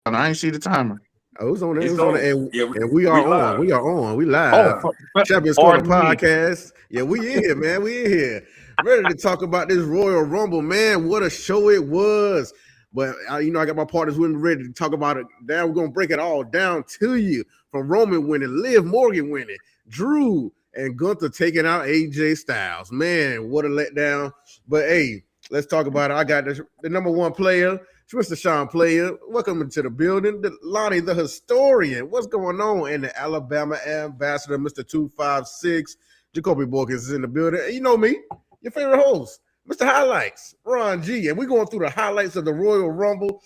I ain't see the timer. Oh, it was on there. It It's was on on. there. Yeah, And we are we on. live. We are on. We Oh, live. Champions Corner pardon me. podcast. Yeah, we in here, man. We in here. Ready to talk about this Royal Rumble, man. What a show it was. But, I got my partners with me ready to talk about it. Now we're going to break it all down to you. From Roman winning, Liv Morgan winning, Drew and Gunther taking out AJ Styles. Man, what a letdown. But, hey, let's talk about it. I got the number one player, Mr. Sean Player. Welcome to the building. Lonnie, the historian. What's going on? And the Alabama ambassador, Mr. 256. Jacoby Borges is in the building. And you know me, your favorite host, Mr. Highlights, Ron G. And we're going through the highlights of the Royal Rumble.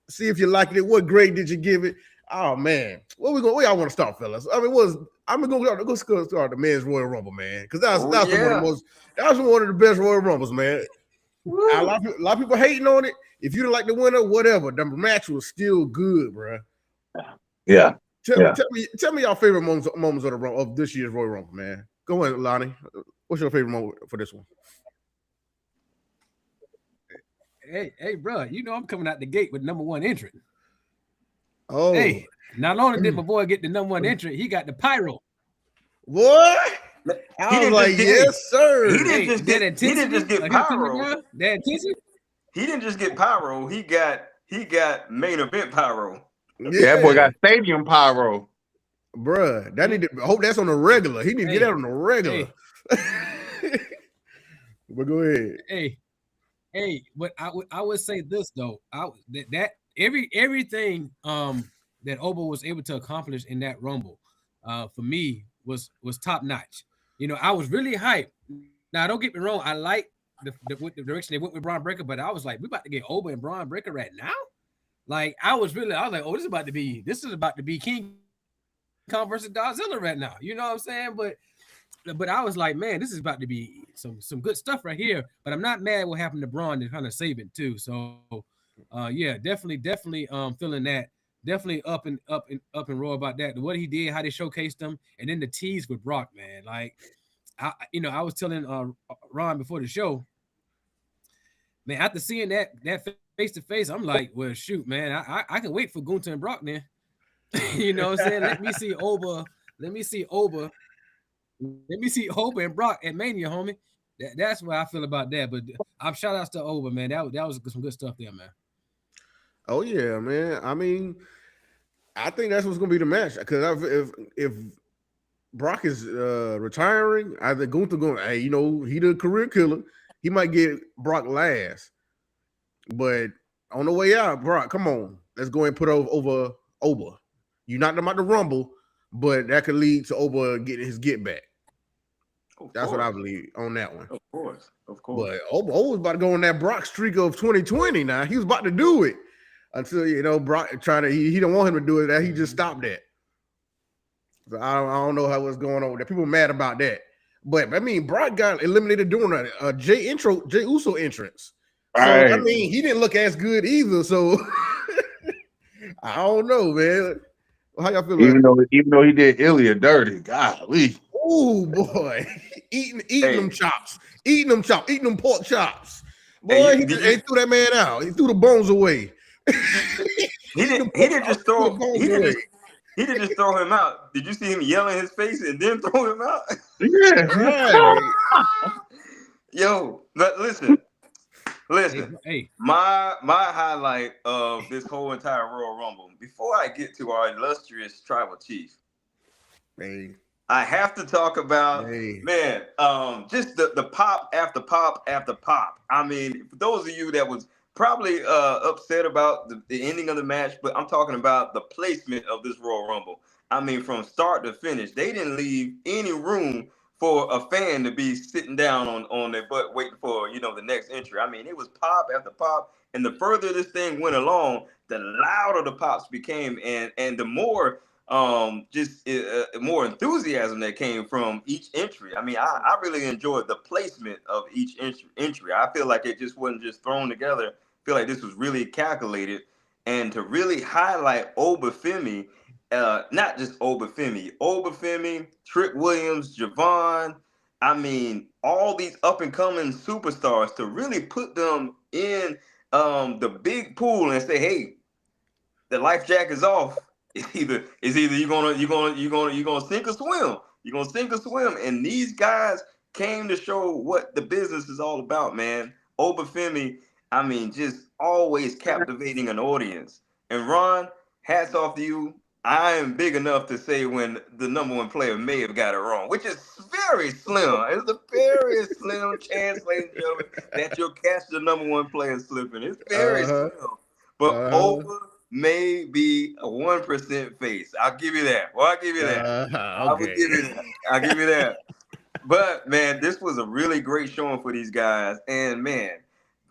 See if you liked it. What grade did you give it? Oh, man. Where y'all want to start, fellas? I mean, I'm going to go start the men's Royal Rumble, man. Because that was one of the best Royal Rumbles, man. A lot of people hating on it. If you didn't like the winner, whatever. The match was still good, bro. Yeah. Tell me your favorite moments of this year's Royal Rumble, man. Go ahead, Lonnie. What's your favorite moment for this one? Hey, bro. You know I'm coming out the gate with number one entrant. Oh. Hey, not only did my boy get the number one entrant, he got the pyro. What? I was like, yes, sir. He didn't just get pyro. That intensity? He didn't just get pyro. He got main event pyro. Yeah, that boy got stadium pyro. Bruh, I hope that's on the regular. He need to get that on the regular. But go ahead. Hey, but I would say this though. That everything that Oba was able to accomplish in that Rumble, for me was top notch. I was really hyped. Now, don't get me wrong. I like the direction they went with Bron Breakker, but I was like, we about to get Oba and Bron Breakker right now. Like I was like, oh, this is about to be King Kong versus Godzilla right now. You know what I'm saying? But I was like, man, this is about to be some good stuff right here. But I'm not mad what happened to Bron to kind of save it too. So yeah, definitely feeling that. Definitely up and roar about that. What he did, how they showcased him, and then the tease with Brock, man. Like I was telling Ron before the show, man, after seeing that face to face, I'm like, well, shoot, man, I can wait for Gunther and Brock then. You know what I'm saying? Let me see Oba and Brock at Mania, homie. That's what I feel about that. But I'm shout outs to Oba, man. That was some good stuff there, man. Oh yeah, man. I mean, I think that's what's gonna be the match. Because if Brock is retiring, I think Gunther going, hey, he the career killer. He might get Brock last. But on the way out, Brock, come on. Let's go and put over Oba. You knocked him out the Rumble, but that could lead to Oba getting his get back. That's what I believe on that one. Of course. But Oba was about to go on that Brock streak of 2020 now. He was about to do it until, Brock he don't want him to do it. That he just stopped that. So I don't know what's going on with that. People are mad about that. But, I mean, Brock got eliminated during a Jey Uso entrance. So, right. I mean, he didn't look as good either. So, I don't know, man. How y'all feel? Even though he did Ilya dirty, golly. Oh boy, eating them chops, eating them pork chops. Boy, he threw that man out. He threw the bones away. He didn't just throw him out. Did you see him yell in his face and then throw him out? Yeah. Right. Yo, but listen. Hey. My highlight of this whole entire Royal Rumble, before I get to our illustrious tribal chief, I have to talk about, just the pop after pop after pop. I mean, for those of you that was probably upset about the ending of the match, but I'm talking about the placement of this Royal Rumble. I mean, from start to finish, they didn't leave any room for a fan to be sitting down on their butt waiting for, the next entry. I mean, it was pop after pop. And the further this thing went along, the louder the pops became. And the more more enthusiasm that came from each entry. I mean, I really enjoyed the placement of each entry. I feel like it just wasn't just thrown together. I feel like this was really calculated. And to really highlight Obafemi, not just Obafemi, Trick Williams, Javon, I mean, all these up-and-coming superstars, to really put them in the big pool and say, hey, the life jacket is off. It's either you're gonna sink or swim. You're gonna sink or swim. And these guys came to show what the business is all about, man. Obafemi, I mean, just always captivating an audience. And Ron, hats off to you. I am big enough to say when the number one player may have got it wrong, which is very slim. It's a very slim chance, ladies and gentlemen, that you'll catch the number one player slipping. It's very slim. But Oba may be a 1% face. I'll give you that. Well, I'll give you that. Okay. I'll give you that. I'll give you that. But man, this was a really great showing for these guys. And man,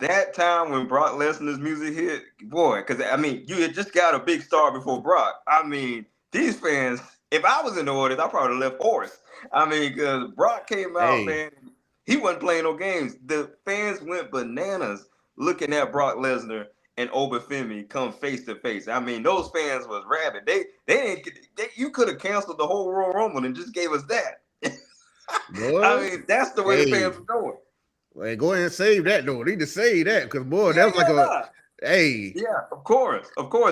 that time when Brock Lesnar's music hit, boy, because I mean, you had just got a big star before Brock. I mean, these fans, if I was in the audience, I probably left Horace. I mean, because Brock came out, man, he wasn't playing no games. The fans went bananas looking at Brock Lesnar and Obafemi come face to face. I mean, those fans was rabid. You could have canceled the whole Royal Rumble and just gave us that. I mean, that's the way the fans were going. Hey, go ahead and save that though. Need to save that because boy, that was like a Yeah, of course,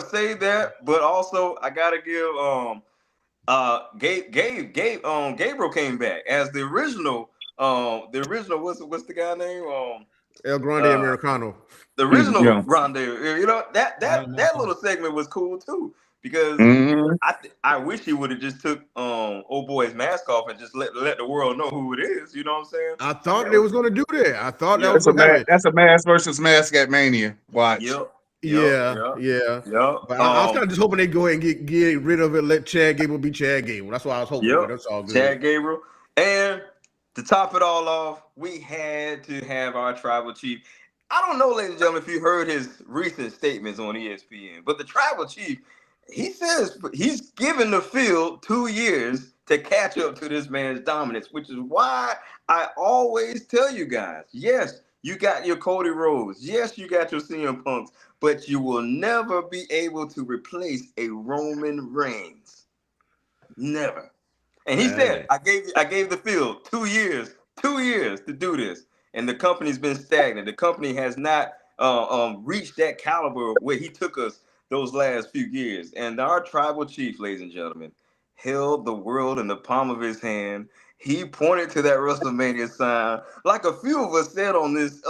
save that. But also, I gotta give Gabriel came back as the original. What's the guy name? El Grande Americano. The original Grande. You know that little segment was cool too. Because I wish he would have just took old boy's mask off and just let the world know who it is. You know what I'm saying? I thought they was gonna do that. I thought that was that's a mask versus mask at Mania. Watch. Yep. But I was kind of just hoping they go ahead and get rid of it. Let Chad Gable be Chad Gable. That's what I was hoping. But that's all good. Chad Gable. And to top it all off, we had to have our tribal chief. I don't know, ladies and gentlemen, if you heard his recent statements on ESPN, but the tribal chief. He says he's given the field 2 years to catch up to this man's dominance, which is why I always tell you guys, yes, you got your Cody Rhodes. Yes, you got your CM Punks, but you will never be able to replace a Roman Reigns. Never. And he said, I gave the field 2 years to do this. And the company's been stagnant. The company has not reached that caliber where he took us those last few years. And our tribal chief, ladies and gentlemen, held the world in the palm of his hand. He pointed to that WrestleMania sign, like a few of us said on this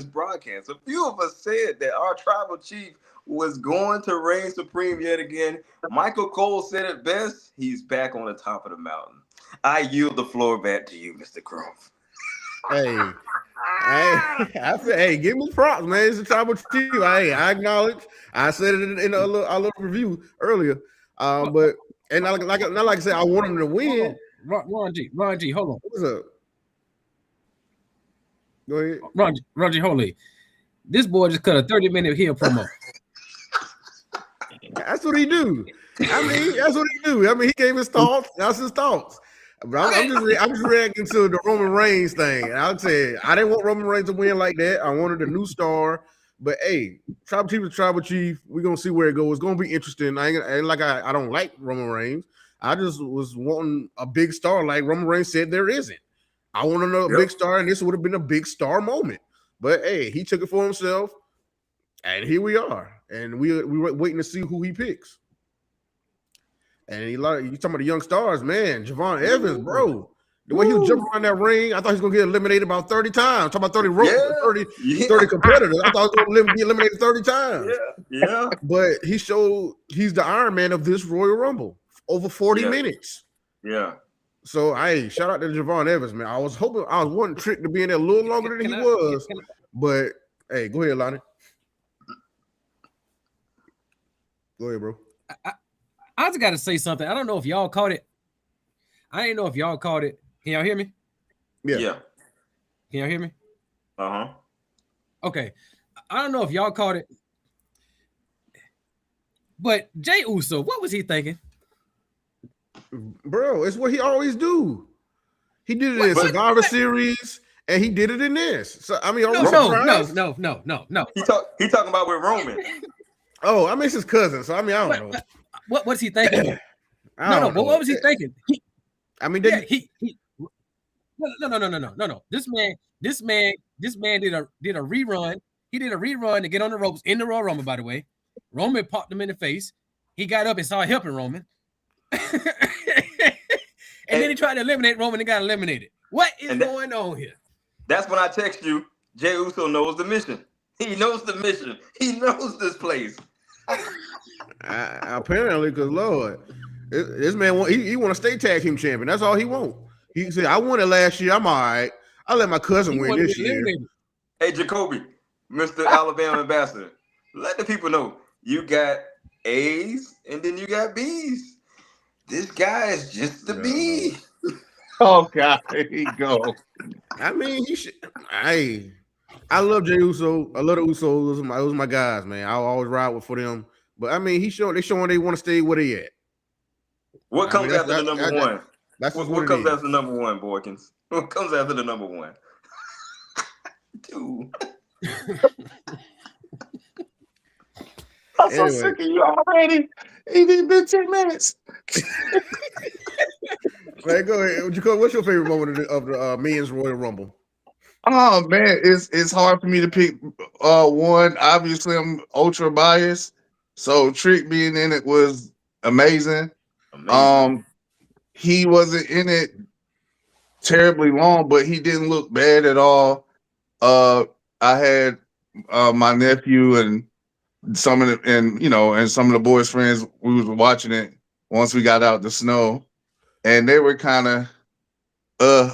broadcast. A few of us said that our tribal chief was going to reign supreme yet again. Michael Cole said it best. He's back on the top of the mountain. I yield the floor back to you, Mr. Crump. I said, hey, give me props, man. It's a tribal chief. I acknowledge. I said it in a little review earlier. But not like I said, I want him to win. Ron G, hold on. What's up? Go ahead. Ron G, hold on. This boy just cut a 30-minute heel promo. That's what he do. I mean, that's what he do. I mean, he gave his thoughts. That's his thoughts. But I'm just reacting to the Roman Reigns thing. And I'll tell you, I didn't want Roman Reigns to win like that. I wanted a new star. But hey, tribal chief is tribal chief. We're gonna see where it goes. It's gonna be interesting. I don't like Roman Reigns. I just was wanting a big star, like Roman Reigns said there isn't. I want another big star, and this would have been a big star moment. But hey, he took it for himself, and here we are. And we were waiting to see who he picks. And you talking about the young stars, man. Javon Evans, bro. The way he was jumping around that ring, I thought he was going to get eliminated about 30 times. Talking about 30 ropes, 30 competitors. I thought he was going to get eliminated 30 times. Yeah. But he showed he's the Iron Man of this Royal Rumble. Over 40 minutes. Yeah. So, shout out to Javon Evans, man. I was wanting Trick to be in there a little longer than he was. But, hey, go ahead, Lonnie. Go ahead, bro. I just got to say something. I don't know if y'all caught it. I didn't know if y'all caught it. Can y'all hear me? Yeah. Can y'all hear me? Uh-huh. Okay. I don't know if y'all caught it. But Jey Uso, what was he thinking? Bro, it's what he always do. He did it in Survivor Series, and he did it in this. So I mean, no. He talking about with Roman. Oh, I mean, it's his cousin. So I mean, I don't know. What's he thinking? But what was he thinking? No. This man did a rerun. He did a rerun to get on the ropes in the Royal Rumble, by the way. Roman popped him in the face. He got up and started helping Roman. and then he tried to eliminate Roman and got eliminated. What is going on here? That's when I text you, Jey Uso knows the mission. He knows the mission. He knows this place. Apparently, because Lord, this man he want to stay tag team champion. That's all he want. He said, "I won it last year. I'm all right. I let my cousin win this year." Hey, Jacoby, Mr. Alabama ambassador, let the people know you got A's and then you got B's. This guy is just the B. Oh God, there you go. I mean, he should. I love Jey Uso. I love the Usos. Those are my guys, man. I'll always ride for them. But I mean, they showing they want to stay where they at. What comes after the number one? What comes after the number one, Boykins? What comes after the number one? Dude. I'm so sick of you already. It ain't been 10 minutes. Man, go ahead. Jacob, what's your favorite moment of the men's Royal Rumble? Oh man, it's hard for me to pick one. Obviously, I'm ultra biased, so Trick being in it was amazing. He wasn't in it terribly long, but he didn't look bad at all. I had my nephew and some of the boys' friends. We was watching it once we got out the snow, and they were kind of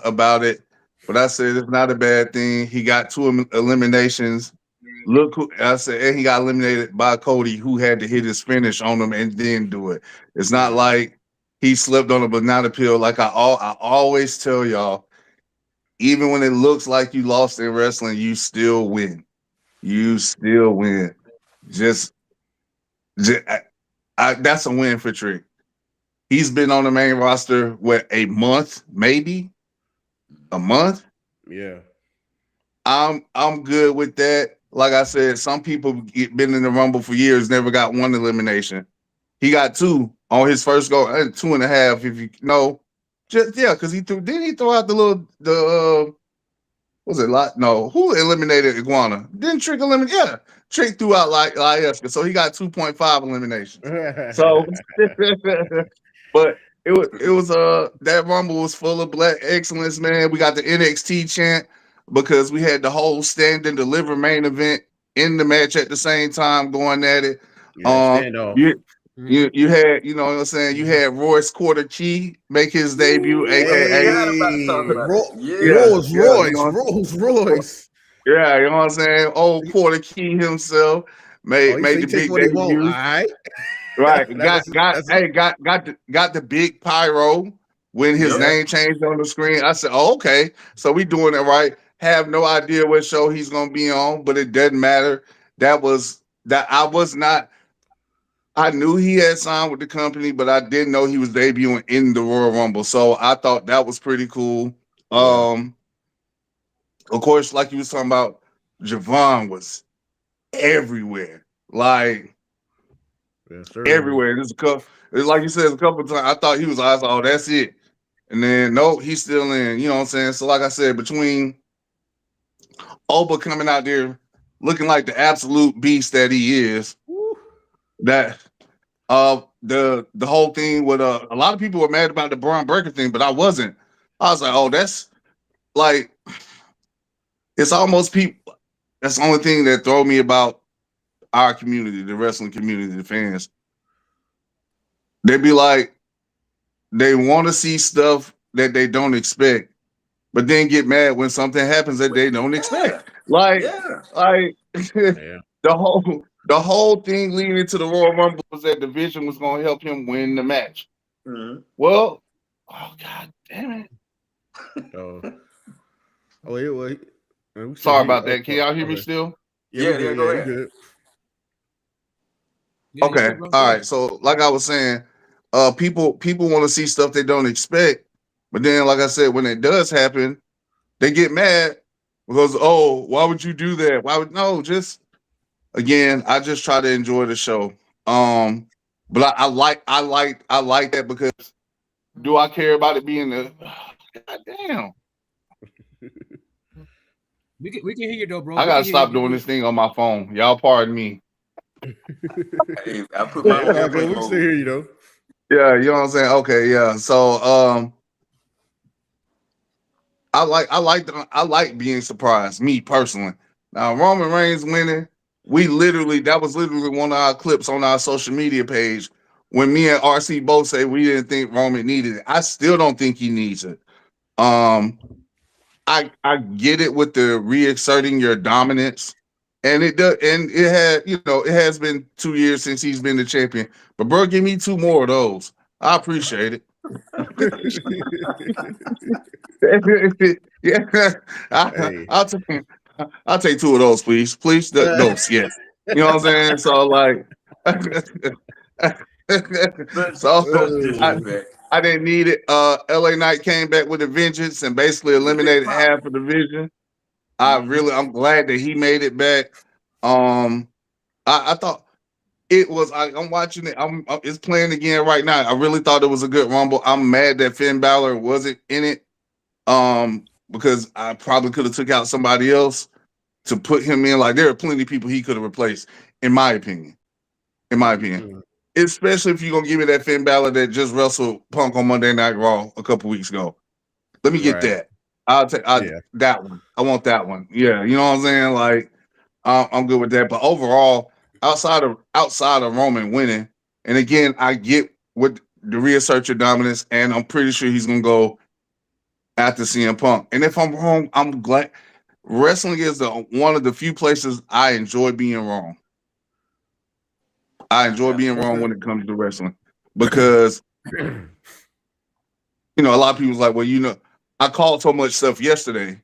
about it. But I said it's not a bad thing. He got 2 eliminations. Look who I said, and he got eliminated by Cody, who had to hit his finish on him and then do it. It's not like he slipped on a banana peel. Like I always tell y'all, even when it looks like you lost in wrestling, you still win. You still win. Just that's a win for Trick. He's been on the main roster a month, maybe a month. Yeah, I'm good with that. Like I said, some people been in the Rumble for years, never got 1 elimination. He got 2 on his first go, 2.5. If you know, because he throw out was it lot? No, who eliminated Iguana? Didn't Trick eliminate? Yeah, Trick threw out like Iesca, so he got 2.5 eliminations. So, but it was that Rumble was full of black excellence, man. We got the NXT chant because we had the whole stand and deliver main event in the match at the same time going at it. You had, you know what I'm saying, you had Royce Quarter Key make his debut, Rolls Royce. Yeah, you know what I'm saying? Old Quarter Key himself made the big debut. All right. Right. got the big pyro when his name changed on the screen. I said, oh, okay, so we doing it right. Have no idea what show he's gonna be on, but it doesn't matter. I knew he had signed with the company, but I didn't know he was debuting in the Royal Rumble. So I thought that was pretty cool. Yeah. Of course, like you was talking about, Javon was everywhere. Like everywhere. There's like you said a couple of times. I thought he was oh, that's it. And then nope, he's still in, you know what I'm saying? So like I said, between Oba coming out there looking like the absolute beast that he is, that the whole thing with a lot of people were mad about the Bron Breakker thing, but I wasn't. I was like, oh, that's like, it's almost people. That's the only thing that throw me about our community, the wrestling community, the fans. They be like, they want to see stuff that they don't expect, but then get mad when something happens that they don't expect. The whole thing leading into the Royal Rumble was that division was going to help him win the match. Mm-hmm. Well, oh God damn it! Sorry about that. Can y'all hear me still? Yeah, go ahead. Good. Okay, all right. So, like I was saying, people want to see stuff they don't expect, but then, like I said, when it does happen, they get mad because, oh, why would you do that? Again, I just try to enjoy the show. But I like that because do I care about it being God damn. We can hear you though, bro. I gotta stop doing this thing on my phone. Y'all pardon me. Hey, I put my on airplane mode. We still hear you though. Yeah, you know what I'm saying? Okay, yeah. So I like being surprised, me personally. Now Roman Reigns winning, that was literally one of our clips on our social media page when me and RC both say we didn't think Roman needed it. I still don't think he needs it. I get it with the reasserting your dominance. And it does, and it had, it has been 2 years since he's been the champion. But bro, give me 2 more of those. I appreciate it. Yeah, I'll take 2 of those, please. Please, those, yes. You know what I'm saying? So like, I didn't need it. LA Knight came back with a vengeance and basically eliminated half of the division. I'm glad that he made it back. I thought it was. I'm watching it. It's playing again right now. I really thought it was a good Rumble. I'm mad that Finn Balor wasn't in it. Because I probably could have took out somebody else to put him in. Like there are plenty of people he could have replaced, in my opinion. Especially if you're gonna give me that Finn Balor that just wrestled Punk on Monday Night Raw a couple weeks ago. Let me get that. I'll take that one. I want that one. Yeah, you know what I'm saying? Like I'm good with that. But overall, outside of Roman winning, and again, I get what the reassert your dominance, and I'm pretty sure he's gonna go after CM Punk. And if I'm wrong, I'm glad. Wrestling is one of the few places I enjoy being wrong. I enjoy being wrong when it comes to wrestling because, a lot of people's like, well, I called so much stuff yesterday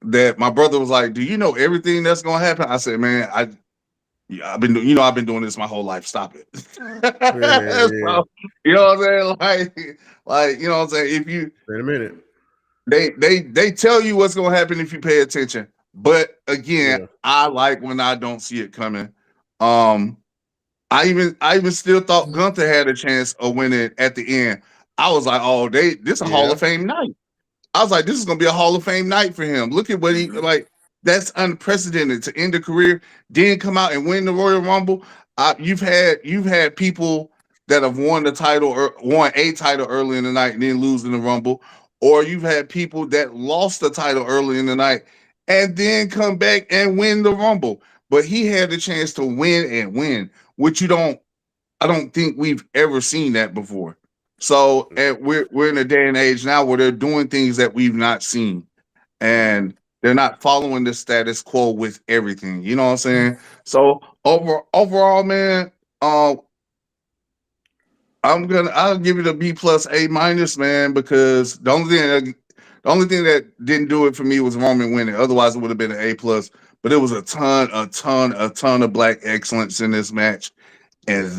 that my brother was like, do you know everything that's going to happen? I said, man, I've been doing this my whole life. Stop it. Yeah. So, you know what I'm saying? Like, you know what I'm saying? If you wait a minute. They tell you what's gonna happen if you pay attention. But again, I like when I don't see it coming. I even still thought Gunther had a chance of winning at the end. I was like, oh, this is a Hall of Fame night. I was like, this is gonna be a Hall of Fame night for him. Look at what he like. That's unprecedented to end a career, then come out and win the Royal Rumble. You've had people that have won the title or won a title early in the night and then lose in the Rumble, or you've had people that lost the title early in the night and then come back and win the Rumble. But he had the chance to win, which I don't think we've ever seen that before. So and we're in a day and age now where they're doing things that we've not seen, and they're not following the status quo with everything. You know what I'm saying? So overall, man, I'll give it a B plus A minus, man, because the only thing that didn't do it for me was Roman winning. Otherwise, it would have been an A plus. But it was a ton of black excellence in this match, and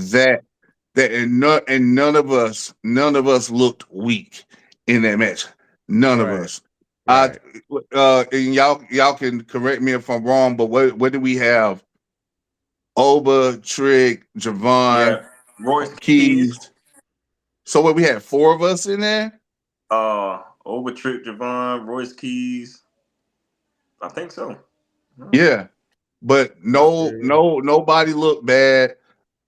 none of us looked weak in that match. None of us. Right. And y'all can correct me if I'm wrong, but what do we have? Oba, Trick, Javon, Royce Keys. So what, we had 4 of us in there? Oba, Trick, Javon, Royce Keys. I think so. Yeah. But nobody looked bad.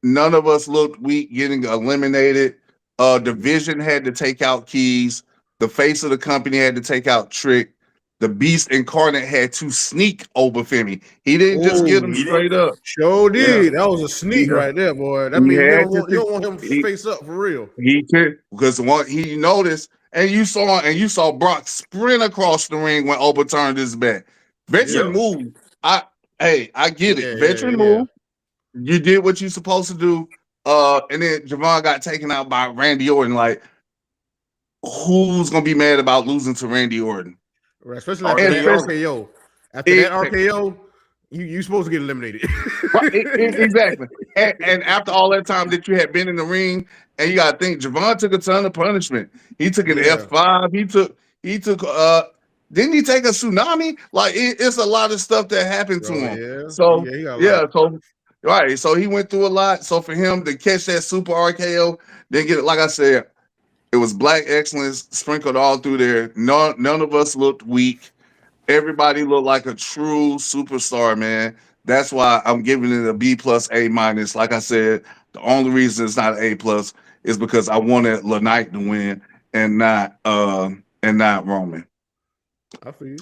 None of us looked weak getting eliminated. Division had to take out Keys. The face of the company had to take out Trick. The Beast Incarnate had to sneak over Femi. He didn't just get him straight up. Sure did. Yeah. That was a sneak right there, boy. That means you don't want him to face up for real. He could, because he noticed, and you saw Brock sprint across the ring when Oba turned his back. Veteran move. I get it. Veteran move. You did what you're supposed to do. And then Javon got taken out by Randy Orton. Like, who's gonna be mad about losing to Randy Orton? Right, especially after that RKO. After that RKO, you supposed to get eliminated. Right, exactly. And after all that time that you had been in the ring, and you gotta think, Javon took a ton of punishment. He took an F5. He took didn't he take a tsunami? Like it's a lot of stuff that happened to him. Yeah. So so he went through a lot. So for him to catch that super RKO, then get it, like I said, it was black excellence sprinkled all through there. None of us looked weak. Everybody looked like a true superstar, man. That's why I'm giving it a B plus A minus. Like I said, the only reason it's not an A plus is because I wanted LeKnight to win and not Roman. I feel you.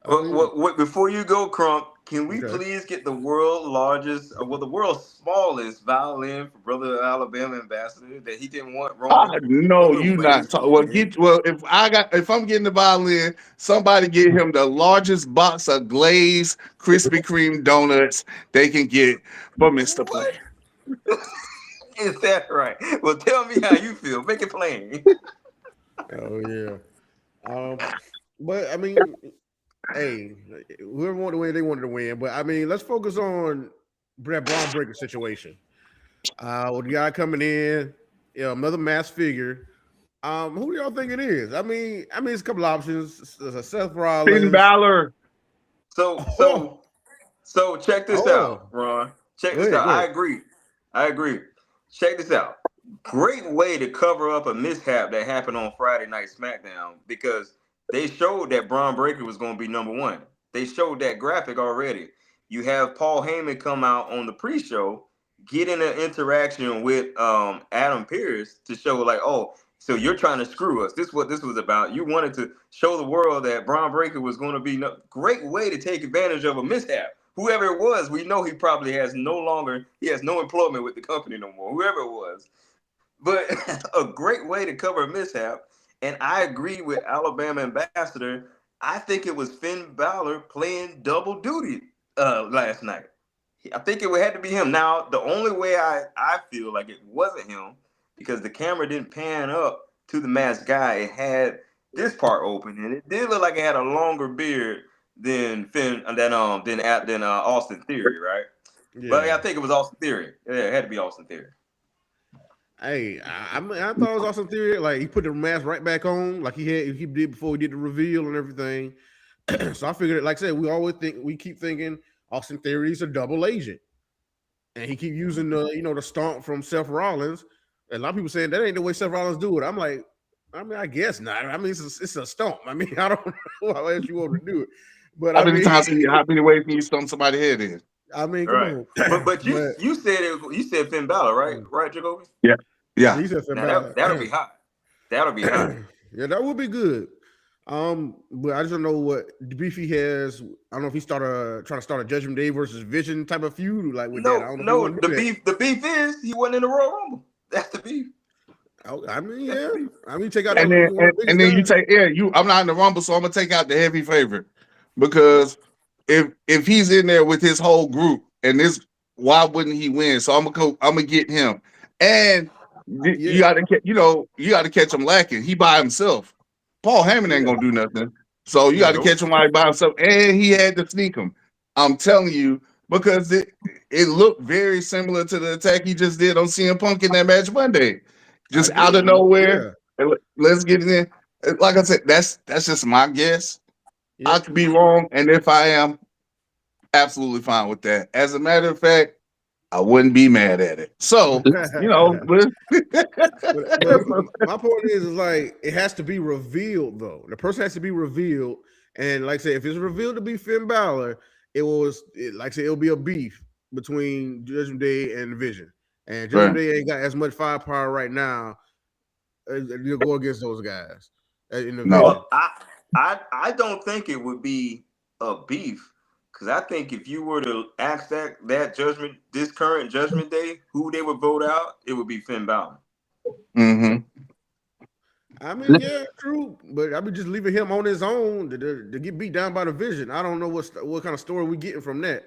What, before you go, Crump, can we Okay. please get the world's largest, the world's smallest violin for Brother Alabama Ambassador that he didn't want Roman No, Roman you not Wade? talk, well. If I'm getting the violin, somebody get him the largest box of glazed Krispy Kreme donuts they can get for Mister What Player. is that right? Well, tell me how you feel. Make it plain. Oh yeah. But I mean, hey, whoever wanted to win, they wanted to win. But I mean, let's focus on Bron Breakker situation. With the guy coming in, another mass figure. Who do y'all think it is? I mean, it's a couple options. Seth Finn Rollins. Balor. So Oh, so so check this oh, out, Ron. Check go this ahead, out. go I ahead. agree. I agree. Check this out. Great way to cover up a mishap that happened on Friday Night SmackDown because they showed that Braun Breaker was going to be number one. They showed that graphic already. You have Paul Heyman come out on the pre-show, get in an interaction with Adam Pearce to show like, oh, so you're trying to screw us. This is what this was about. You wanted to show the world that Braun Breaker was going to be great way to take advantage of a mishap. Whoever it was, we know he probably has no employment with the company no more. Whoever it was, but a great way to cover a mishap. And I agree with Alabama Ambassador. I think it was Finn Balor playing double duty last night. I think it had to be him. Now, the only way I feel like it wasn't him because the camera didn't pan up to the masked guy. It had this part open, and it did look like it had a longer beard than Austin Theory, right? But Yeah. I think it was Austin Theory. Yeah, it had to be Austin Theory. Hey, I thought it was Austin Theory. Like he put the mask right back on, like he did before he did the reveal and everything. So I figured, like I said, we keep thinking Austin Theory is a double agent, and he keep using the stomp from Seth Rollins. And a lot of people saying that ain't the way Seth Rollins do it. I'm like, I guess not. I mean, it's a stomp. I mean, I don't know how else you want to do it, but How many times? How many ways can you stump somebody's head in? I mean, come Right. on. But you said Finn Balor, right, Jacoby? Yeah, yeah. He said Finn Now Balor. that'll be hot. That'll be hot. Yeah, that would be good. But I just don't know what beef he has. I don't know if he trying to start a Judgment Day versus Vision type of feud like with that. I don't know. No. The beef is he wasn't in the Royal Rumble. That's the beef. I mean, yeah. I mean, take out And then you take I'm not in the Rumble, so I'm gonna take out the heavy favorite because if he's in there with his whole group and this, why wouldn't he win? So I'm gonna get him. And you gotta catch him lacking. He by himself. Paul Heyman ain't gonna do nothing. So you got to catch him like by himself, and he had to sneak him. I'm telling you because it looked very similar to the attack he just did on CM Punk in that match Monday, just out of nowhere. Yeah. Let's get it in. Like I said, that's just my guess. Yeah. I could be wrong, and if I am, absolutely fine with that. As a matter of fact, I wouldn't be mad at it. So, but my point is like it has to be revealed though. The person has to be revealed, and like I said, if it's revealed to be Finn Balor, it'll be a beef between Judgment Day and Vision, and Judgment Day ain't got as much firepower right now to go against those guys in the Vision. Well, I don't think it would be a beef. Because I think if you were to ask this current Judgment Day, who they would vote out, it would be Finn Balor. Mm-hmm. I mean, yeah, true, but I mean, just leaving him on his own to get beat down by the Vision. I don't know what kind of story we're getting from that.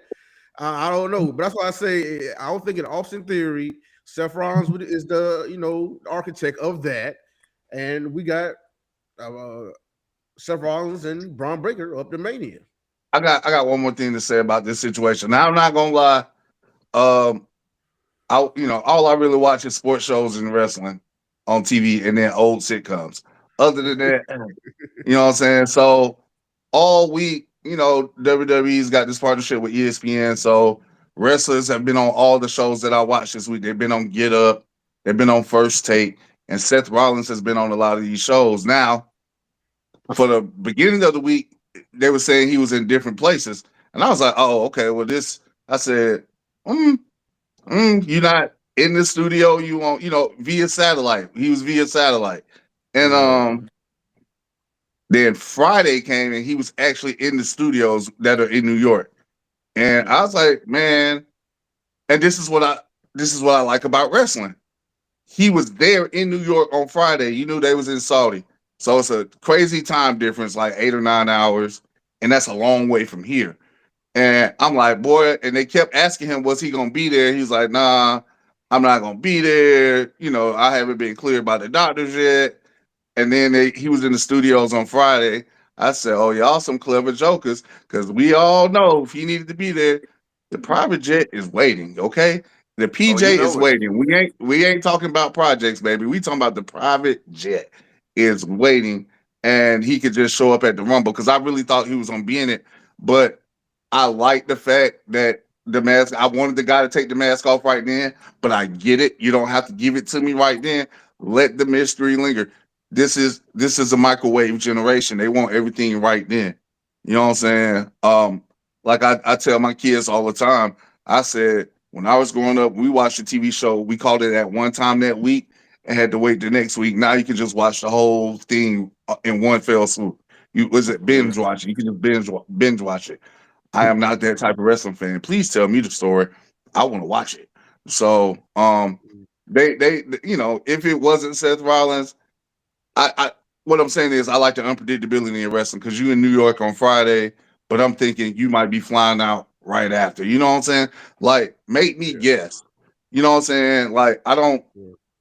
I don't know, but that's why I say I don't think in Austin Theory, Seth Rollins is the architect of that, and we got Seth Rollins and Bron Breakker up to Mania. I got one more thing to say about this situation. Now I'm not gonna lie. All I really watch is sports shows and wrestling on TV and then old sitcoms. Other than that, you know what I'm saying? So all week, WWE's got this partnership with ESPN. So wrestlers have been on all the shows that I watched this week. They've been on Get Up, they've been on First Take, and Seth Rollins has been on a lot of these shows. Now, for the beginning of the week, they were saying he was in different places. And I was like, oh, okay, well, I said, you're not in the studio. You want, via satellite. He was via satellite. And then Friday came and he was actually in the studios that are in New York. And I was like, man, and this is what I like about wrestling. He was there in New York on Friday. You knew they was in Saudi. So it's a crazy time difference, like 8 or 9 hours. And that's a long way from here. And I'm like, boy, and they kept asking him, was he gonna be there? He's like, nah, I'm not gonna be there. I haven't been cleared by the doctors yet. And then he was in the studios on Friday. I said, oh, y'all some clever jokers, because we all know if he needed to be there, the private jet is waiting, okay? The PJ is waiting. We ain't talking about projects, baby. We talking about the private jet is waiting, and he could just show up at the Rumble, because I really thought he was gonna be in it. But I like the fact that the mask, I wanted the guy to take the mask off right then, but I get it. You don't have to give it to me right then. Let the mystery linger. This is a microwave generation. They want everything right then. You know what I'm saying? Like I tell my kids all the time, I said, when I was growing up, we watched a TV show, we called it at one time that week and had to wait the next week. Now you can just watch the whole thing in one fell swoop. Binge watching? You can just binge watch it. I am not that type of wrestling fan. Please tell me the story. I want to watch it. So they if it wasn't Seth Rollins, I what I'm saying is I like the unpredictability in wrestling, because you in New York on Friday, but I'm thinking you might be flying out right after. You know what I'm saying? Like, make me guess. You know what I'm saying? Like, I don't.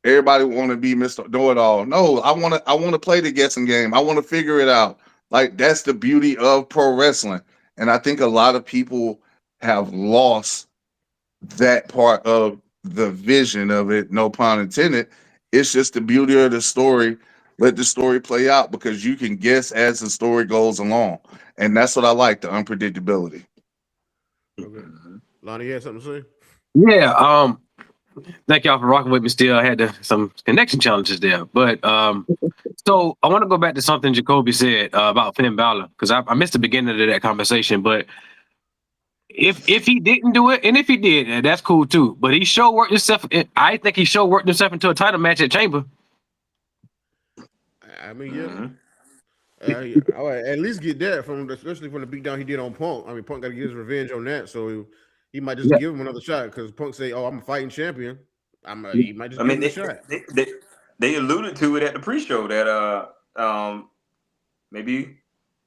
Everybody want to be Mr. Know It All. No, I want to play the guessing game. I want to figure it out. Like, that's the beauty of pro wrestling, and I think a lot of people have lost that part of the vision of it. No pun intended. It's just the beauty of the story. Let the story play out, because you can guess as the story goes along, and that's what I like, the unpredictability. Okay, Lonnie, you had something to say? Yeah. Thank y'all for rocking with me. Still, I had some connection challenges there, but so I want to go back to something Jacoby said about Finn Balor, because I missed the beginning of that conversation. But if he didn't do it, and if he did, that's cool too. But he sure worked himself. I think he sure worked himself into a title match at Chamber. I mean, I would at least get that especially from the beatdown he did on Punk. I mean, Punk got to get his revenge on that, so he might just give him another shot, because Punk say, "Oh, I'm a fighting champion." He might just give him a shot. They alluded to it at the pre-show that maybe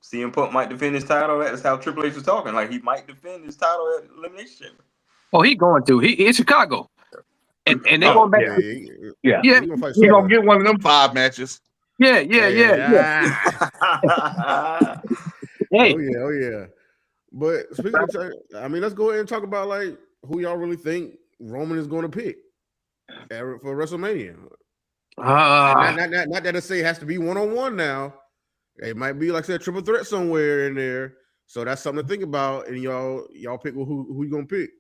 CM Punk might defend his title. That's how Triple H was talking. Like, he might defend his title at Elimination Chamber. Oh, he going to. He in Chicago, and they going back. Yeah. He gonna get one of them 5 matches. Yeah. Hey. Oh yeah. But speaking of time, I mean, let's go ahead and talk about, like, who y'all really think Roman is going to pick for WrestleMania. Not that I say it has to be 1-on-1 now. It might be, like I said, triple threat somewhere in there. So that's something to think about. And y'all pick who you gonna pick.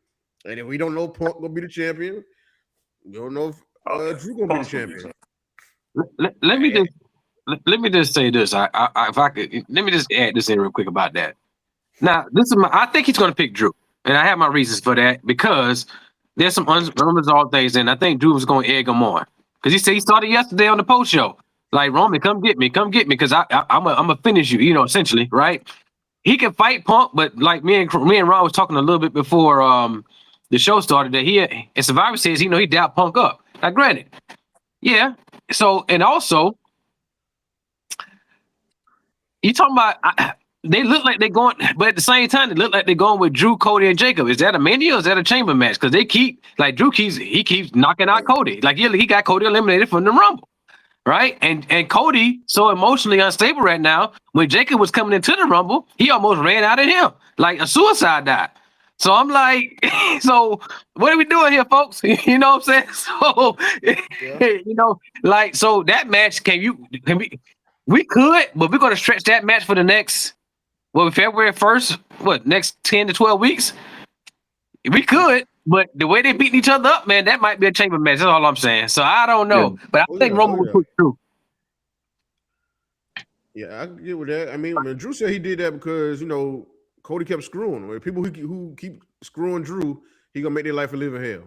And if we don't know Punk gonna be the champion, we don't know if Drew gonna be the champion. Let me just say this. If I could, let me just add this in real quick about that. Now, I think he's gonna pick Drew, and I have my reasons for that, because there's some unresolved things, and I think Drew was gonna egg him on, because he said he started yesterday on the post show. Like, Roman, come get me, because I'm gonna finish you, essentially, right? He can fight Punk, but like me and Ron was talking a little bit before the show started, that and Survivor says he doubt Punk up. Now, granted, yeah. So, and also, you talking about they look like they're going, but at the same time they look like they're going with Drew, Cody, and Jacob. Is that a Mania or is that a Chamber match? Because they keep, like, Drew keeps knocking out Cody. Like, he got Cody eliminated from the Rumble. Right? And Cody, so emotionally unstable right now, when Jacob was coming into the Rumble, he almost ran out of him, like a suicide dive. So I'm like, so what are we doing here, folks? You know what I'm saying? So, so that match, we could, but we're going to stretch that match for the next, February 1st, next 10 to 12 weeks? We could. But the way they beating each other up, man, that might be a Chamber match. That's all I'm saying. So I don't know. Yeah. But I think Roman will push through. Yeah, I can get with that. I mean, Drew said he did that because, Cody kept screwing him. People who keep screwing Drew, he gonna make their life a living hell.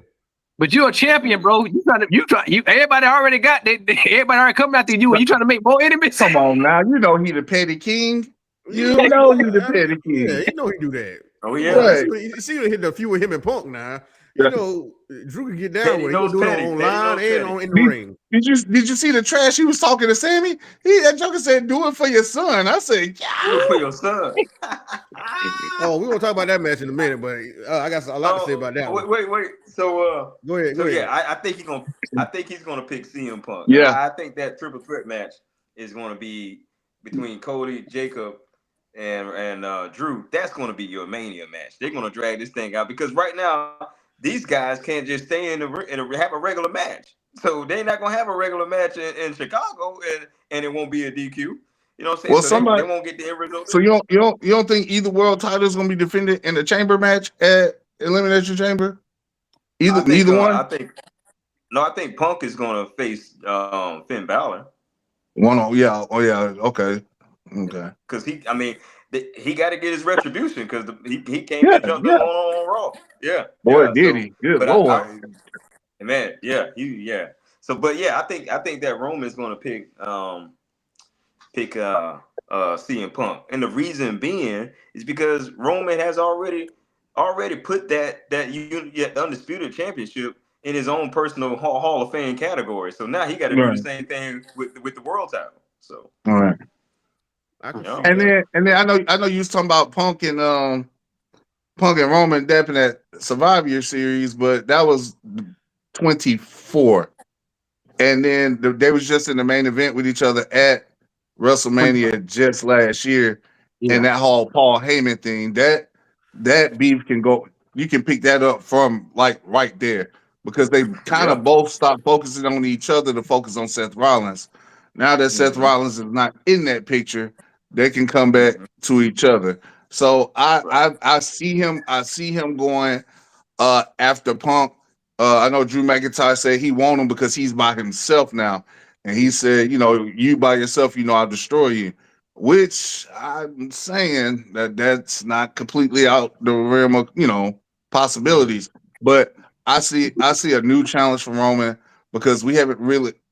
But you're a champion, bro. Everybody already got everybody already coming after you, and you trying to make more enemies. Come on now, you know he the petty king. You know he the petty king. Yeah, you know he do that. Oh yeah. Right. You see hit a few with him and Punk now. Yeah. You know, Drew can get down with it. He can do it Petty, online and in the ring. Did you see the trash he was talking to Sammy? That joker said, "Do it for your son." I said, "Yeah, do it for your son." Oh, we're gonna talk about that match in a minute, but I got a lot to say about that. Wait. So go ahead. Yeah, I think he's gonna pick CM Punk. Yeah, I think that triple threat match is gonna be between Cody, Jacob, and Drew. That's gonna be your Mania match. They're gonna drag this thing out because right now these guys can't just stay in have a regular match. So they're not gonna have a regular match in Chicago, and it won't be a DQ. You know what I'm saying? Well, so they won't get the end result. So you don't think either world title is gonna be defended in the chamber match at Elimination Chamber? Neither one. I think Punk is gonna face Finn Balor. Okay. Because he got to get his retribution because he came and jumped on Raw. Yeah, boy, did he? Good Lord, man. Yeah, So, but yeah, I think that Roman's going to pick CM Punk, and the reason being is because Roman has already put that undisputed championship in his own personal Hall of Fame category. So now he got to do the same thing with the world title. So all right. And then I know you was talking about Punk and Roman Depp in that Survivor Series, but that was 24. And then they was just in the main event with each other at WrestleMania just last year. Yeah. And that whole Paul Heyman thing, that beef can go. You can pick that up from like right there because they kind of both stopped focusing on each other to focus on Seth Rollins. Now that Seth Rollins is not in that picture, they can come back to each other. So I see him going after Punk. I know Drew McIntyre said he want him because he's by himself now. And he said, you by yourself, I'll destroy you. Which I'm saying that's not completely out the realm of, possibilities. But I see a new challenge for Roman because we haven't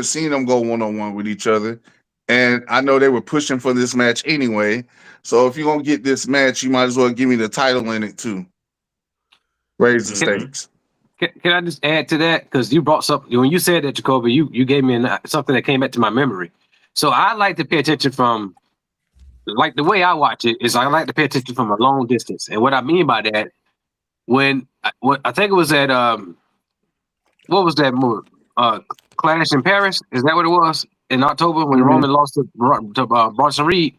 seen them go one-on-one with each other. And I know they were pushing for this match anyway. So if you're going to get this match, you might as well give me the title in it too. Raise the stakes. Can I just add to that? Because you brought something, when you said that, Jacoby, you gave me something that came back to my memory. So I like to pay attention from, like the way I watch it is I like to pay attention from a long distance. And what I mean by that, I think it was at, what was that movie? Clash in Paris? Is that what it was? In October when Roman lost to Bronson Reed.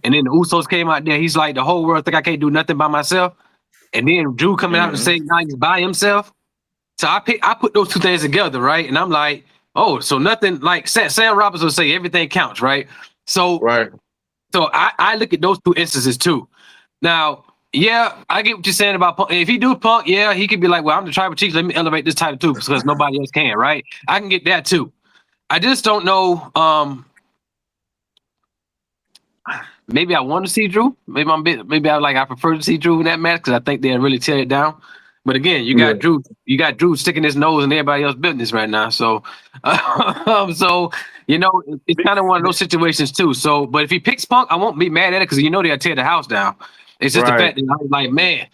And then the Usos came out there. He's like, the whole world think I can't do nothing by myself. And then Drew coming out and saying now he's by himself. So I put those two things together, right? And I'm like, oh, so nothing, like Sam Roberts would say, everything counts, right? So, so I look at those two instances too. Now, yeah, I get what you're saying about Punk. If he do Punk, yeah, he could be like, well, I'm the tribal chief. Let me elevate this title too because nobody else can, right? I can get that too. I just don't know. Maybe I want to see Drew. Maybe I prefer to see Drew in that match because I think they'll really tear it down. But again, you got Drew. You got Drew sticking his nose in everybody else's business right now. So, it's kind of one of those situations too. So, but if he picks Punk, I won't be mad at it because they'll tear the house down. It's just the fact that I was like, man,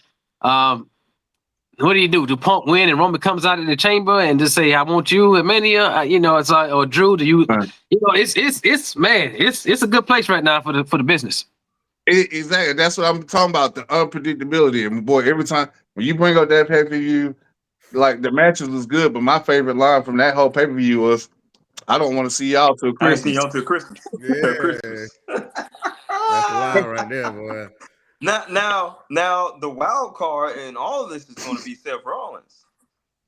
what do you do? Do Punk win and Roman comes out of the chamber and just say, I want you at Mania? It's like, or Drew, do you? It's a good place right now for the business. Exactly. That's what I'm talking about. The unpredictability. And boy, every time when you bring up that pay-per-view, like the matches was good, but my favorite line from that whole pay-per-view was, I don't want to see y'all till Christmas. I see y'all till Christmas. Yeah. Christmas. That's the line right there, boy. Now, the wild card in all of this is going to be Seth Rollins.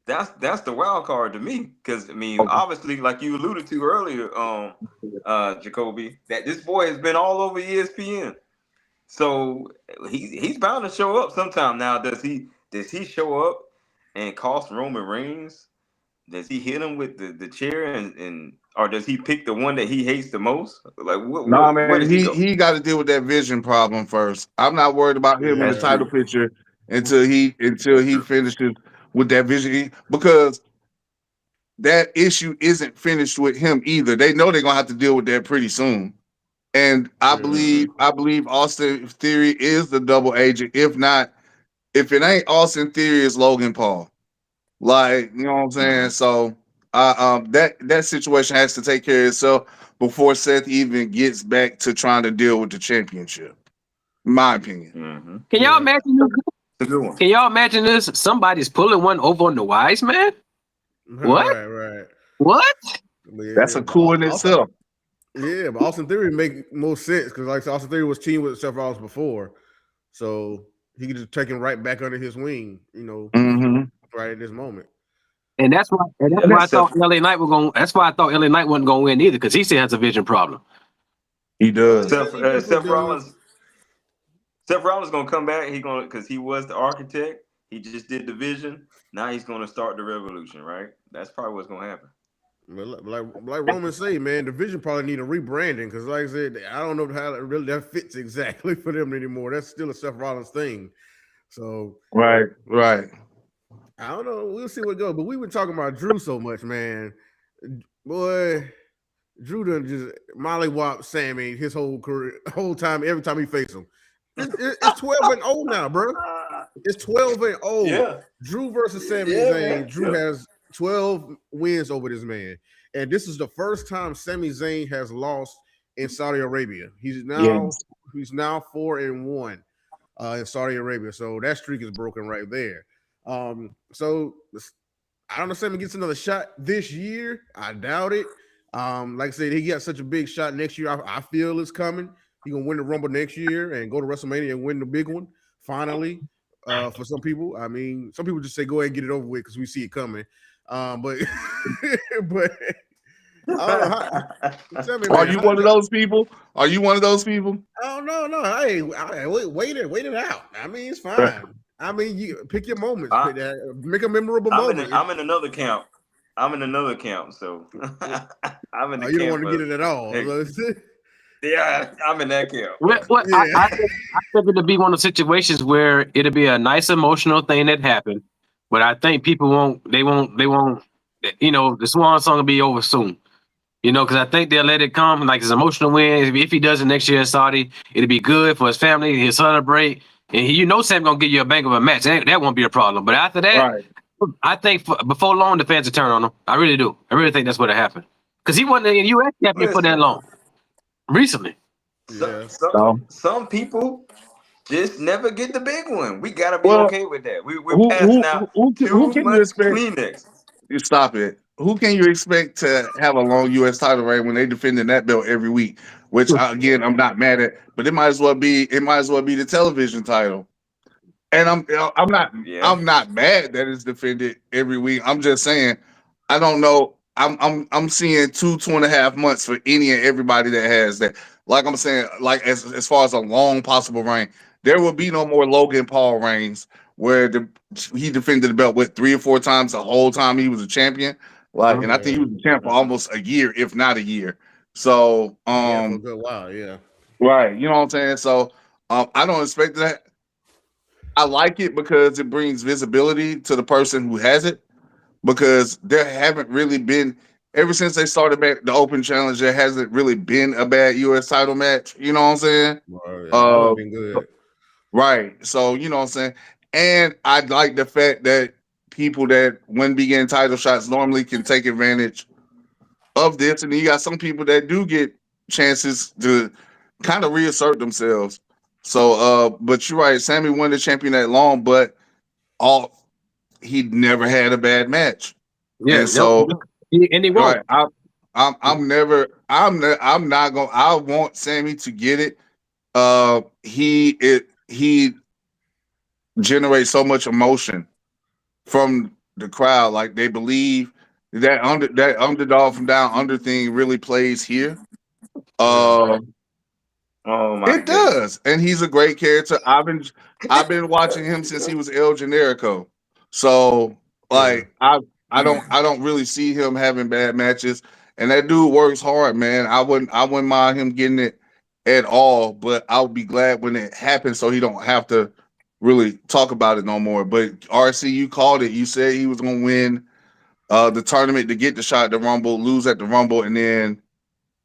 That's the wild card to me because obviously, like you alluded to earlier, Jacoby, that this boy has been all over ESPN, so he's bound to show up sometime. Now, does he show up and cost Roman Reigns Does he hit him with the chair and or does he pick the one that he hates the most? Like Nah, where man, does he go? he got to deal with that vision problem first. I'm not worried about him in the That's title true. picture until he finishes with that vision because that issue isn't finished with him either. They know they're gonna have to deal with that pretty soon. And I believe Austin Theory is the double agent. If not, if it ain't Austin Theory, it's Logan Paul. Like, you know what I'm saying? So that situation has to take care of itself before Seth even gets back to trying to deal with the championship. In my opinion. Can y'all imagine this? It's a good one. Can y'all imagine this? Somebody's pulling one over on the wise man. What? Right. What? Yeah, That's a cool in itself. Yeah, but Austin Theory make more sense because like Austin Theory was teamed with Seth Rollins before, so he could just take him right back under his wing, right at this moment. And that's why I thought LA Knight was going. That's why I thought LA Knight wasn't going to win either because he still has a vision problem. He does. Seth Rollins. Seth Rollins gonna come back. Because he was the architect. He just did the vision. Now he's gonna start the revolution. Right. That's probably what's gonna happen. Like Roman say, man, the vision probably need a rebranding because, like I said, I don't know how that fits exactly for them anymore. That's still a Seth Rollins thing. So right. I don't know. We'll see what goes. But we've been talking about Drew so much, man. Boy, Drew done just mollywop Sammy his whole career, whole time, every time he faces him. It's 12-0 now, bro. It's 12-0. Yeah. Drew versus Sami Zayn. Drew has 12 wins over this man. And this is the first time Sami Zayn has lost in Saudi Arabia. He's now 4-1 in Saudi Arabia. So that streak is broken right there. So I don't know if Sami gets another shot this year. I doubt it. Like I said, he got such a big shot next year. I feel it's coming. He's gonna win the Rumble next year and go to WrestleMania and win the big one finally. For some people, I mean, some people just say go ahead and get it over with because we see it coming. But I don't know. Are you one of those people? Are you one of those people? Oh no. Hey, wait it out. I mean, it's fine. Right. I mean, you pick your moments. Make a memorable moment. I'm in another camp. So I'm in the camp. You don't want to get it at all. Hey. Yeah, I'm in that camp. I think it'll be one of the situations where it'll be a nice emotional thing that happened, but I think people won't. The swan song will be over soon. Because I think they'll let it come like his emotional win. If he does it next year in Saudi, it'll be good for his family. He'll celebrate, and Sam's gonna give you a bang of a match. That won't be a problem. But after that, right. I think before long the fans will turn on him. I really do. I really think that's what'll happen because he wasn't in U.S. champion for that long. Recently, some people just never get the big one. We gotta be okay with that. We're passing out too much Kleenex. You stop it. Who can you expect to have a long U.S. title reign when they defending that belt every week? Which again, I'm not mad at, but it might as well be the television title. And I'm not mad that it's defended every week. I'm just saying, I don't know. I'm seeing 2.5 months for any and everybody that has that. Like I'm saying, like as far as a long possible reign, there will be no more Logan Paul reigns where he defended the belt 3 or 4 times the whole time he was a champion. And I think he was a champ for almost a year, if not a year. So for a good while, yeah. Right. You know what I'm saying? So I don't expect that. I like it because it brings visibility to the person who has it. Because there haven't really been, ever since they started back the Open Challenge, there hasn't really been a bad U.S. title match. You know what I'm saying? Right. Been good. Right. So, you know what I'm saying? And I like the fact that people that when begin title shots normally can take advantage of this. And then you got some people that do get chances to kind of reassert themselves. So, but you're right. Sammy won the champion that long, but he never had a bad match. Yeah. And so, and he won't. Right, I'm not gonna. I want Sammy to get it. He generates so much emotion from the crowd. Like they believe that underdog from down under thing really plays here. It does, and he's a great character. I've been watching him since he was El Generico. So I don't really see him having bad matches. And that dude works hard, man. I wouldn't mind him getting it at all, but I would be glad when it happens so he don't have to really talk about it no more. But RC, you called it. You said he was gonna win the tournament to get the shot at the Rumble, lose at the Rumble, and then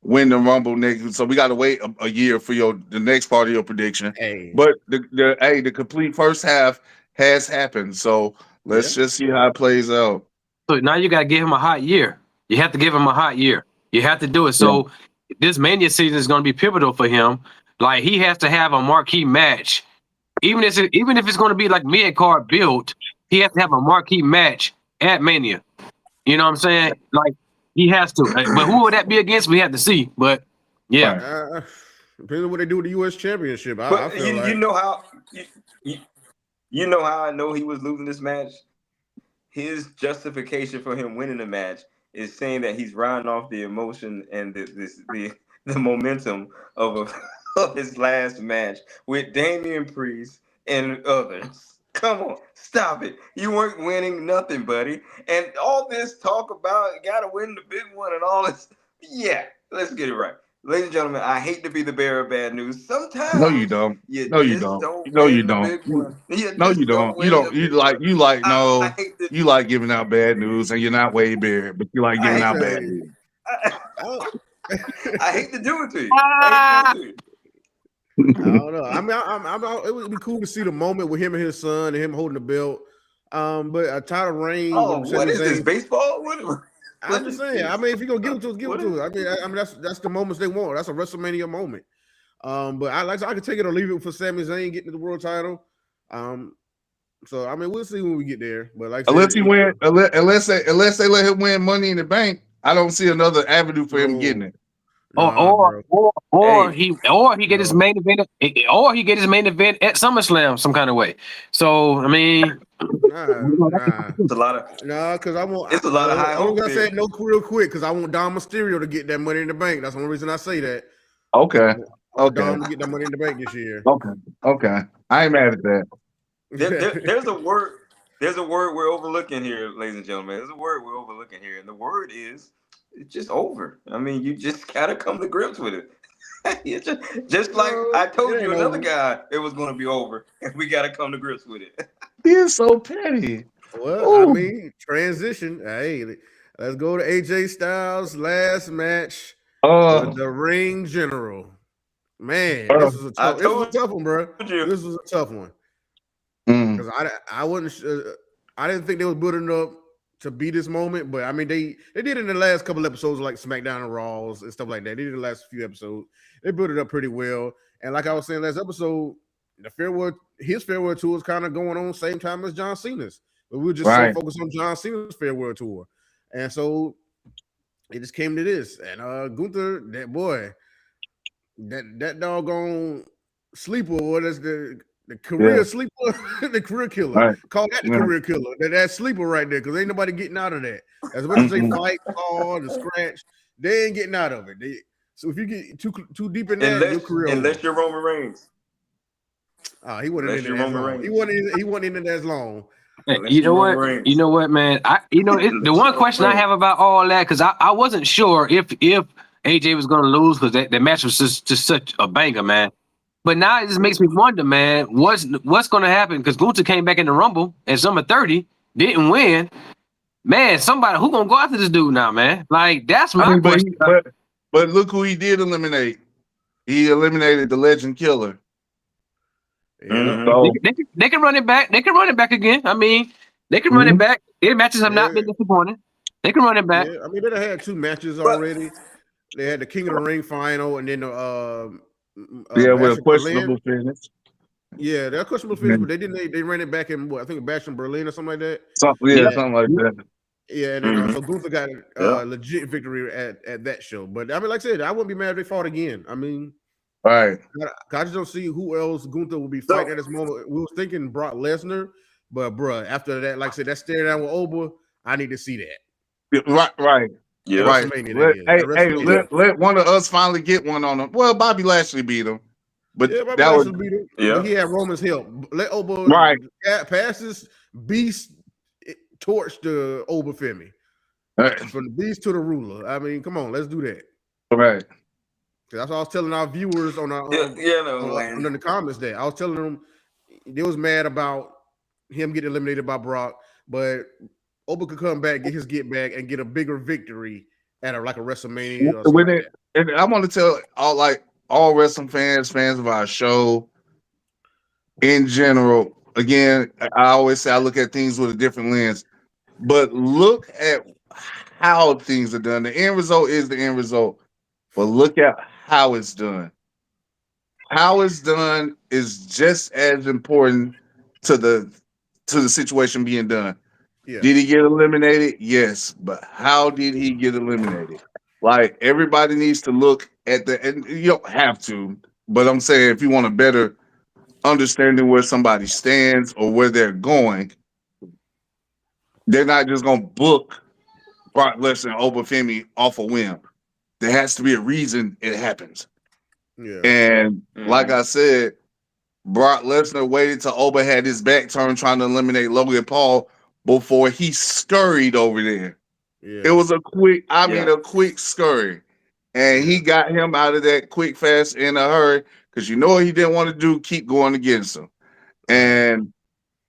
win the Rumble next. So we got to wait a year for the next part of your prediction. Hey. But the complete first half has happened. So let's just see how it plays out. So now you got to give him a hot year. You have to give him a hot year. You have to do it. So this Mania season is going to be pivotal for him. Like he has to have a marquee match, even if it's going to be like mid-card build. He has to have a marquee match at Mania. You know what I'm saying? Like he has to. But who would that be against? We have to see. But yeah, depends on what they do with the U.S. Championship. I feel like you know how I know he was losing this match. His justification for him winning the match is saying that he's riding off the emotion and the momentum of his last match with Damian Priest and others. Come on, stop it. You weren't winning nothing, buddy. And all this talk about gotta win the big one and all this. Yeah, let's get it right. Ladies and gentlemen, I hate to be the bearer of bad news. Sometimes no, you don't. No, you don't. No, you don't. No, you don't. You don't. You like giving out bad news, and you're not Wade Barrett, but you like giving out bad news. I hate to do it to you. I don't know. I mean, it would be cool to see the moment with him and his son and him holding the belt. But a title reign. Oh, what is this, baseball? I'm just saying. I mean, if you're gonna give it to us, give it to us. I mean, that's the moments they want. That's a WrestleMania moment. But I could take it or leave it for Sami Zayn getting the world title. So I mean, we'll see when we get there. But like, unless they let him win Money in the Bank, I don't see another avenue for him getting it. Or he get his main event, or he get his main event at SummerSlam some kind of way. So I mean, it's a lot of because I want. It's a lot of high hope. I'm gonna say no real quick because I want Dom Mysterio to get that Money in the Bank. That's the only reason I say that. Okay. Dom to get that Money in the Bank this year. Okay. I ain't mad at that. There's a word. There's a word we're overlooking here, ladies and gentlemen. There's a word we're overlooking here, and the word is. It's just over. I mean, you just gotta come to grips with it. It's just like I told you another guy, it was gonna be over, and we gotta come to grips with it. Being so petty. Well, I mean, transition. Hey, let's go to AJ Styles' last match with the Ring General. Man, this was a tough one, bro. This was a tough one because I didn't think they was building up to be this moment, but I mean they did in the last couple episodes like SmackDown and Raws and stuff like that. They did the last few episodes. They built it up pretty well. And like I was saying last episode, his farewell tour is kind of going on same time as John Cena's. But we were just so focused on John Cena's farewell tour. And so it just came to this. And Gunther, that boy, that doggone sleeper, what is the career sleeper, the career killer. Right. Call that the career killer. That sleeper right there, because ain't nobody getting out of that. As much as they fight, fall, and scratch, they ain't getting out of it. So if you get too deep in that, your career unless you're Roman Reigns. He wasn't in it as long. He wasn't in it as long. You know what? You know what, man? The one question I have about all that, because I wasn't sure if AJ was going to lose, because that match was just such a banger, man. But now it just makes me wonder, man, what's going to happen? Because Gunther came back in the Rumble at Summer 30, didn't win. Man, somebody who gonna go after this dude now, man? Like that's my question. But look who he did eliminate. He eliminated the Legend Killer. Mm-hmm. So, they can run it back. They can run it back again. I mean, they can run it back. Their matches have not been disappointing. They can run it back. Yeah, I mean, they had 2 matches already. They had the King of the Ring final, and then with a questionable finish. Yeah, they're questionable finish, but they ran it back in I think Bash in Berlin or something like that. Something like that. Yeah, and then so Gunther got a legit victory at that show. But I mean, like I said, I wouldn't be mad if they fought again. I mean, right. I just don't see who else Gunther will be fighting at this moment. We was thinking Brock Lesnar, but bruh, after that, like I said, that stare down with Oba, I need to see that. Right. Yeah, right. Let one of us finally get one on him. Well, Bobby Lashley beat him, but Bobby Lashley beat him. Yeah, but he had Roman's help. Let Oba pass this beast torch the Obafemi. Right. From the beast to the ruler. I mean, come on, let's do that. Right. That's what I was telling our viewers on our on the comments there. I was telling them they was mad about him getting eliminated by Brock, but Oba could come back, get his get back, and get a bigger victory at a WrestleMania or something like that. And I want to tell all wrestling fans of our show in general. Again, I always say I look at things with a different lens, but look at how things are done. The end result is the end result, but look at how it's done. How it's done is just as important to the situation being done. Yeah. Did he get eliminated? Yes, but how did he get eliminated? Like, everybody needs to look at and you don't have to, but I'm saying if you want a better understanding where somebody stands or where they're going, they're not just gonna book Brock Lesnar and Obafemi off a whim. There has to be a reason it happens. Yeah. And like I said, Brock Lesnar waited till Oba had his back turned trying to eliminate Logan Paul before he scurried over there. Yeah. It was a quick scurry. And he got him out of that quick, fast, in a hurry, because you know what he didn't want to do, keep going against him. And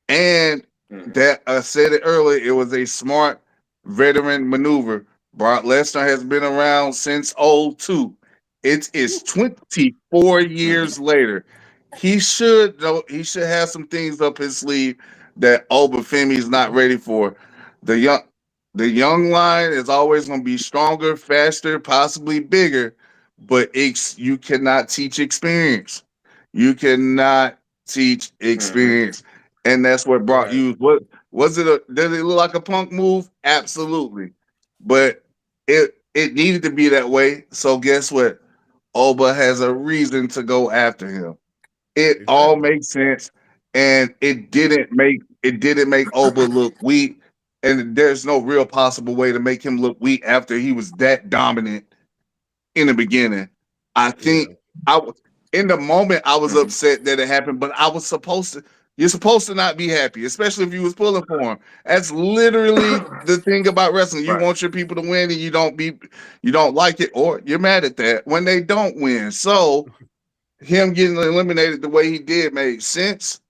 that I said it earlier, it was a smart veteran maneuver. Brock Lesnar has been around since 2002. It is 24 years later. He should have some things up his sleeve that Obafemi is not ready for. The young line is always going to be stronger, faster, possibly bigger, but you cannot teach experience. You cannot teach experience. And that's what Brock used. What was it? Did it look like a Punk move? Absolutely. But it needed to be that way. So guess what? Oba has a reason to go after him. It all makes sense, and it didn't make Oba look weak. And there's no real possible way to make him look weak after he was that dominant in the beginning. I think in the moment I was upset that it happened, but I was supposed to. You're supposed to not be happy, especially if you was pulling for him. That's literally the thing about wrestling. You want your people to win, and you don't like it, or you're mad at that when they don't win. So him getting eliminated the way he did made sense.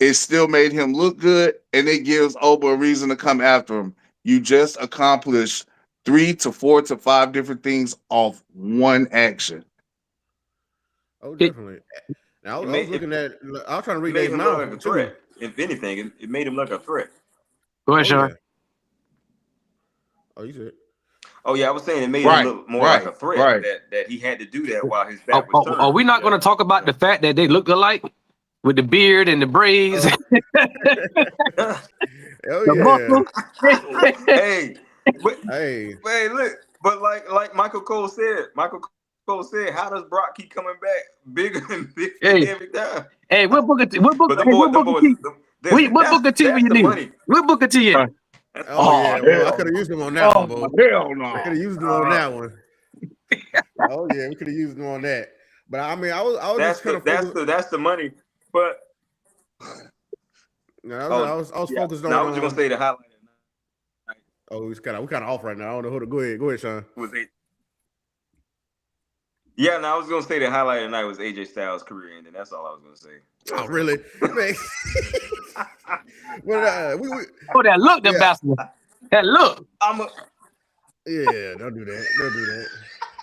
It still made him look good, and it gives Oba a reason to come after him. You just accomplished 3 to 4 to 5 different things off one action. Oh, definitely. Now, I was looking at. I was trying to read his mouth. Like a threat. If anything, it made him like a threat. Go ahead, Sean. Yeah. Oh, you said. Oh yeah, I was saying it made him look more like a threat that he had to do that while his back was turned. Are we not going to talk about the fact that they look alike with the beard and the braids? Hey, look, but like Michael Cole said, how does Brock keep coming back bigger and bigger every time? Hey, what Booker T for you need? What Booker T you? I could have used him on that one, bro. Hell no. I could have used him on that one. Oh yeah, we could have used him on that. But I mean, I was just kind of that's the money. But no, I was focused on. I was just gonna say the highlight. Oh, we kind of off right now. I don't know who to go ahead, Sean. Yeah, I was gonna say the highlight of the night was AJ Styles' career ending. That's all I was gonna say. Oh, really? Man. That look, the bastard. That look. Yeah, don't do that.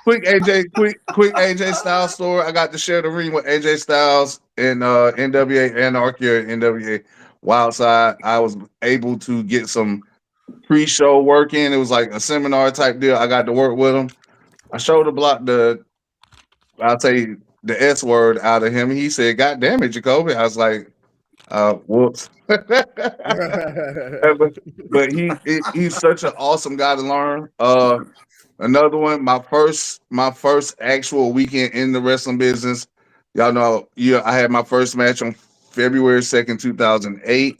Quick AJ Styles story. I got to share the ring with AJ Styles in NWA and Arkia NWA Wildside. I was able to get some pre-show work in. It was like a seminar type deal. I got to work with him. I showed I'll say the S word out of him. He said, "God damn it, Jacoby." I was like, whoops. but he's such an awesome guy to learn. Another one, my first actual weekend in the wrestling business. Y'all know, I had my first match on February 2nd, 2008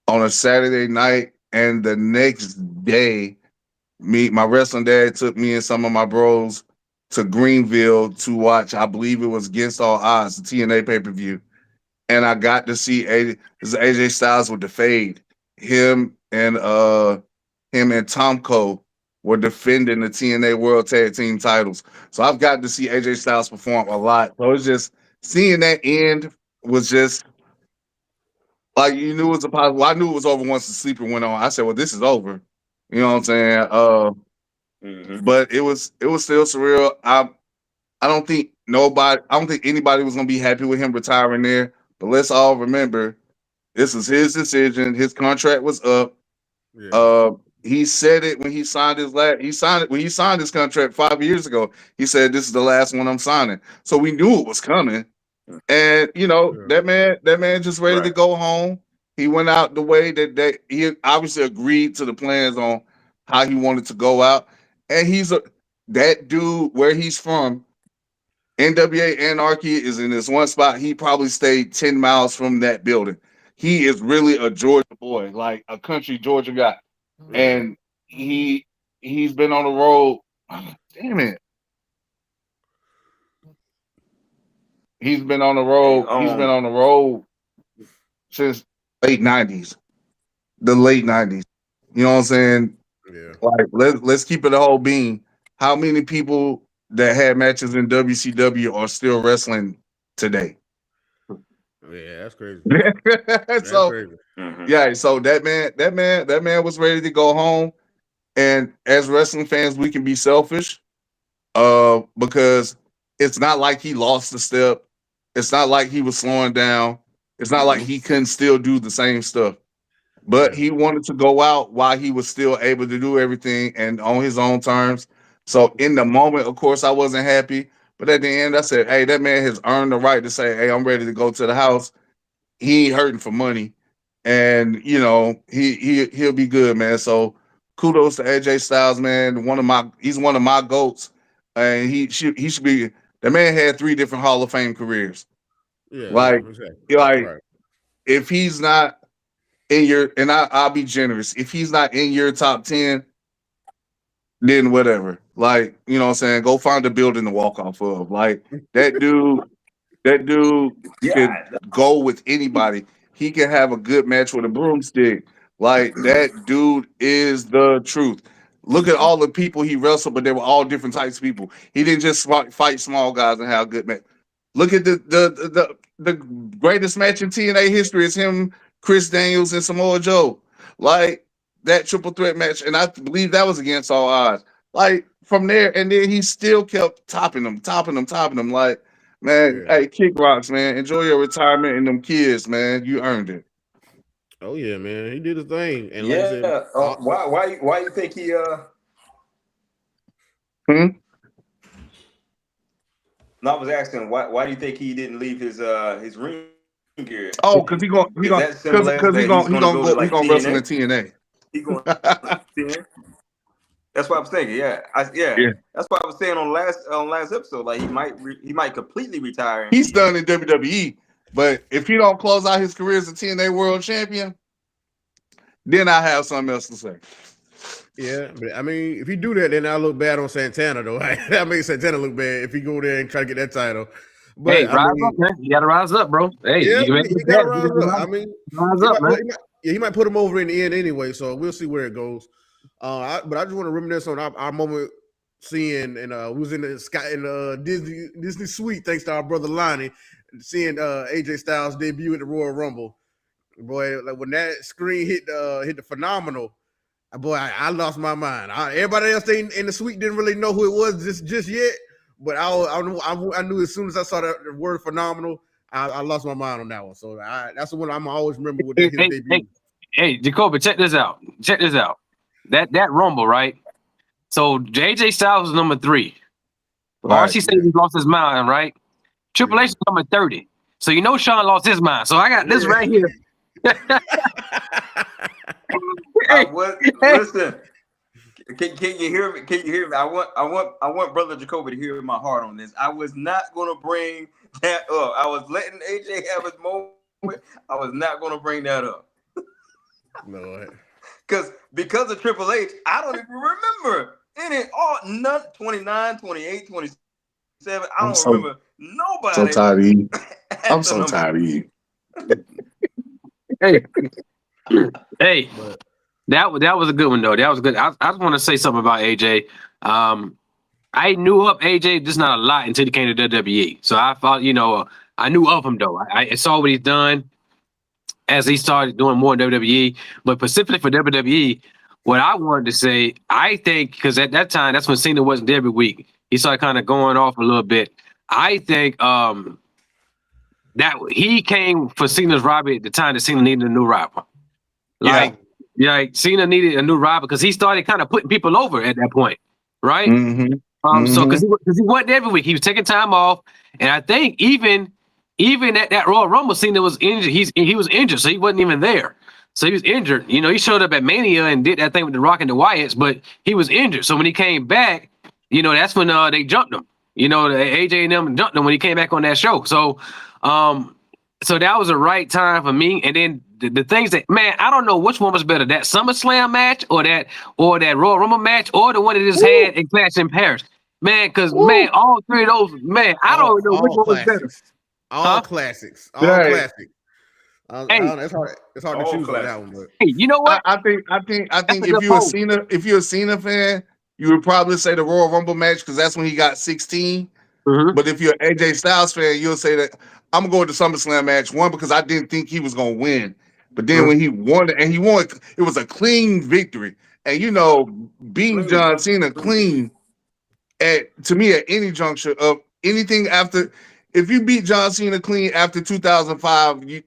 on a Saturday night. And the next day, my wrestling dad took me and some of my bros to Greenville to watch, I believe it was Against All Odds, the TNA pay-per-view. And I got to see AJ Styles with the fade. Him and him and Tomko were defending the TNA World Tag Team titles. So I've gotten to see AJ Styles perform a lot. So it's just seeing that end was just like you knew it was a possible. I knew it was over once the sleeper went on. I said, "Well, this is over." You know what I'm saying? But it was still surreal. I don't think anybody was gonna be happy with him retiring there. But let's all remember, this was his decision. His contract was up. Yeah. He said it when he signed his he signed it when he signed his contract 5 years ago. He said, "This is the last one I'm signing." So we knew it was coming. And that man just ready to go home. He went out the way that he obviously agreed to the plans on how he wanted to go out. And that dude where he's from, NWA Anarchy is in this one spot. He probably stayed 10 miles from that building. He is really a Georgia boy, like a country Georgia guy. Yeah. And he's been on the road. Damn it. He's been on the road. He's been on the road since late 90s. The late 90s. You know what I'm saying? Yeah. Like let's keep it a whole bean. How many people that had matches in WCW are still wrestling today? Yeah, that's crazy. So crazy. Yeah, so that man was ready to go home. And as wrestling fans, we can be selfish, because it's not like he lost a step. It's not like he was slowing down. It's not like he couldn't still do the same stuff. But he wanted to go out while he was still able to do everything and on his own terms. So in the moment, of course, I wasn't happy. But at the end, I said, "Hey, that man has earned the right to say, hey, I'm ready to go to the house. He ain't hurting for money, and he'll be good, man." So kudos to AJ Styles, man. He's one of my goats, and he should be. The man had 3 different Hall of Fame careers. Yeah, Like, exactly. like if he's not in your, and I'll be generous, if he's not in your top 10, then whatever. Like, you know what I'm saying? Go find a building to walk off of. Like that dude. That dude could go with anybody. He can have a good match with a broomstick. Like that dude is the truth. Look at all the people he wrestled, but they were all different types of people. He didn't just fight small guys and have a good match. Look at the greatest match in TNA history is him, Chris Daniels, and Samoa Joe. Like that triple threat match, and I believe that was against all odds. Like from there, and then he still kept topping them, topping them, topping them. Like, man, hey, kick rocks, man. Enjoy your retirement and them kids, man. You earned it. Oh yeah, man. He did his thing. And like I said, why you think he No, I was asking why do you think he didn't leave his ring gear? Oh, because he gonna go wrestle in TNA. He going TNA? That's what I was thinking. Yeah. That's what I was saying on last episode. Like he might completely retire. He's done in WWE, but if he don't close out his career as a TNA World Champion, then I have something else to say. Yeah, but I mean, if you do that, then I look bad on Santana, though. That makes Santana look bad if he go there and try to get that title. But hey, rise up, man. You gotta rise up, bro. Hey, yeah, you gotta rise up. I mean, rise up, man. He might put him over in the end anyway, so we'll see where it goes. But I just want to reminisce on our moment seeing, and we was in the Disney suite, thanks to our brother Lonnie, seeing AJ Styles debut at the Royal Rumble. Boy, like when that screen hit the Phenomenal, boy, I lost my mind. Everybody else in the suite didn't really know who it was just yet, but I knew as soon as I saw the word Phenomenal, I lost my mind on that one. So that's the one I'm always remember with his debut. Hey, Jacoby, check this out. That Rumble, right? So JJ Styles was number 3. Right. RC said he lost his mind, right? Triple H was number 30. So you know Sean lost his mind. So I got this right here. Listen. Can you hear me? Can you hear me? I want Brother Jacoby to hear my heart on this. I was not going to bring that up. I was letting AJ have his moment. I was not going to bring that up. No. Because of Triple H, I don't even remember none 29, 28, 27. I don't remember nobody. So tired of you. I'm so tired of you. Hey. That was a good one though. That was good. I just want to say something about AJ. I knew of AJ just not a lot until he came to WWE. So I thought, I knew of him though. I saw what he's done as he started doing more in WWE. But specifically for WWE, what I wanted to say, I think because at that time that's when Cena wasn't there every week. He started kind of going off a little bit. I think that he came for Cena's rival at the time that Cena needed a new rival. Like Cena needed a new rival because he started kind of putting people over at that point, right? So because he wasn't every week, he was taking time off, and I think even at that Royal Rumble, Cena was injured. He was injured, so he wasn't even there. So he was injured. He showed up at Mania and did that thing with The Rock and the Wyatts, but he was injured. So when he came back, that's when they jumped him. The AJ and them jumped him when he came back on that show. So that was the right time for me. And then the things that, man, I don't know which one was better, that SummerSlam match or that Royal Rumble match or the one that just had in Clash in Paris. Man, because, man, all three of those, man, I don't know which one was better. All classics. All classics. It's hard to choose on that one. But hey, you know what? I think if you're a Cena fan, you would probably say the Royal Rumble match because that's when he got 16. But if you're an AJ Styles fan, you'll say that I'm gonna go with the SummerSlam match. One, because I didn't think he was gonna win, but then when he won it, and he won, it was a clean victory. And beating John Cena clean to me at any juncture of anything after. If you beat John Cena clean after 2005,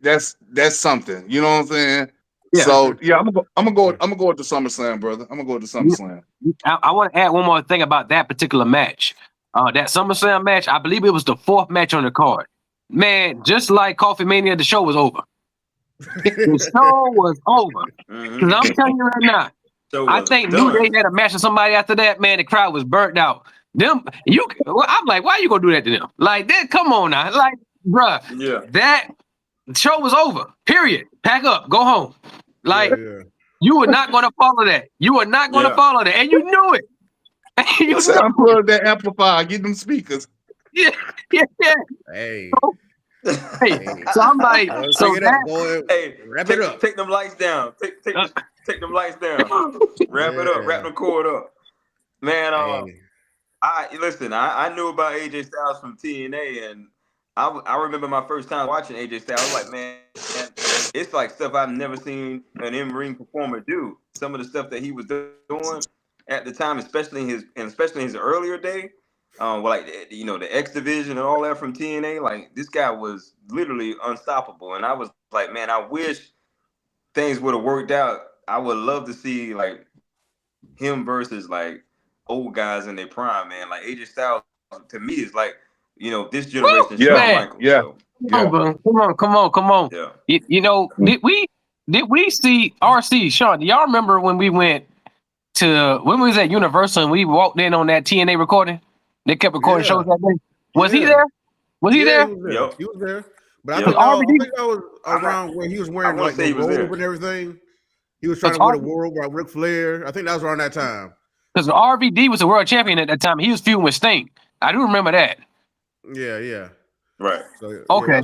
that's something. You know what I'm saying? Yeah. So I'm gonna go with the SummerSlam, brother. I'm gonna go with the SummerSlam. I want to add one more thing about that particular match. That SummerSlam match, I believe it was the 4th match on the card. Man, just like Coffee Mania, the show was over. The show was over. Because I'm telling you right now, I think New Day had a match with somebody after that. Man, the crowd was burnt out. I'm like, why are you gonna do that to them? Like, come on now, like, bruh, that show was over. Period. Pack up, go home. Like, you were not gonna follow that. You were not gonna follow that, and you knew it. Unplug that amplifier, get them speakers. Yeah. Hey. So I'm like, wrap it up. Take them lights down. Take them lights down. Wrap it up. Wrap the cord up. Man, I knew about AJ Styles from TNA, and I remember my first time watching AJ Styles. I was like, man, it's like stuff I've never seen an in-ring performer do. Some of the stuff that he was doing at the time, especially in his earlier day, the X Division and all that from TNA. Like, this guy was literally unstoppable, and I was like, man, I wish things would have worked out. I would love to see like him versus like old guys in their prime, man. Like AJ Styles to me is like, this generation Shawn Michaels. Come on. Yeah. Did we see RC Sean? Do y'all remember when we went to when we was at Universal and we walked in on that TNA recording? They kept recording shows that day. Was he there? Was he there? He was there. But I think that was around when he was wearing like the robe and everything. He was trying to wear the robe like Ric Flair. I think that was around that time. Because RVD was a world champion at that time. He was feuding with Sting. I do remember that. Yeah. Right. So, okay.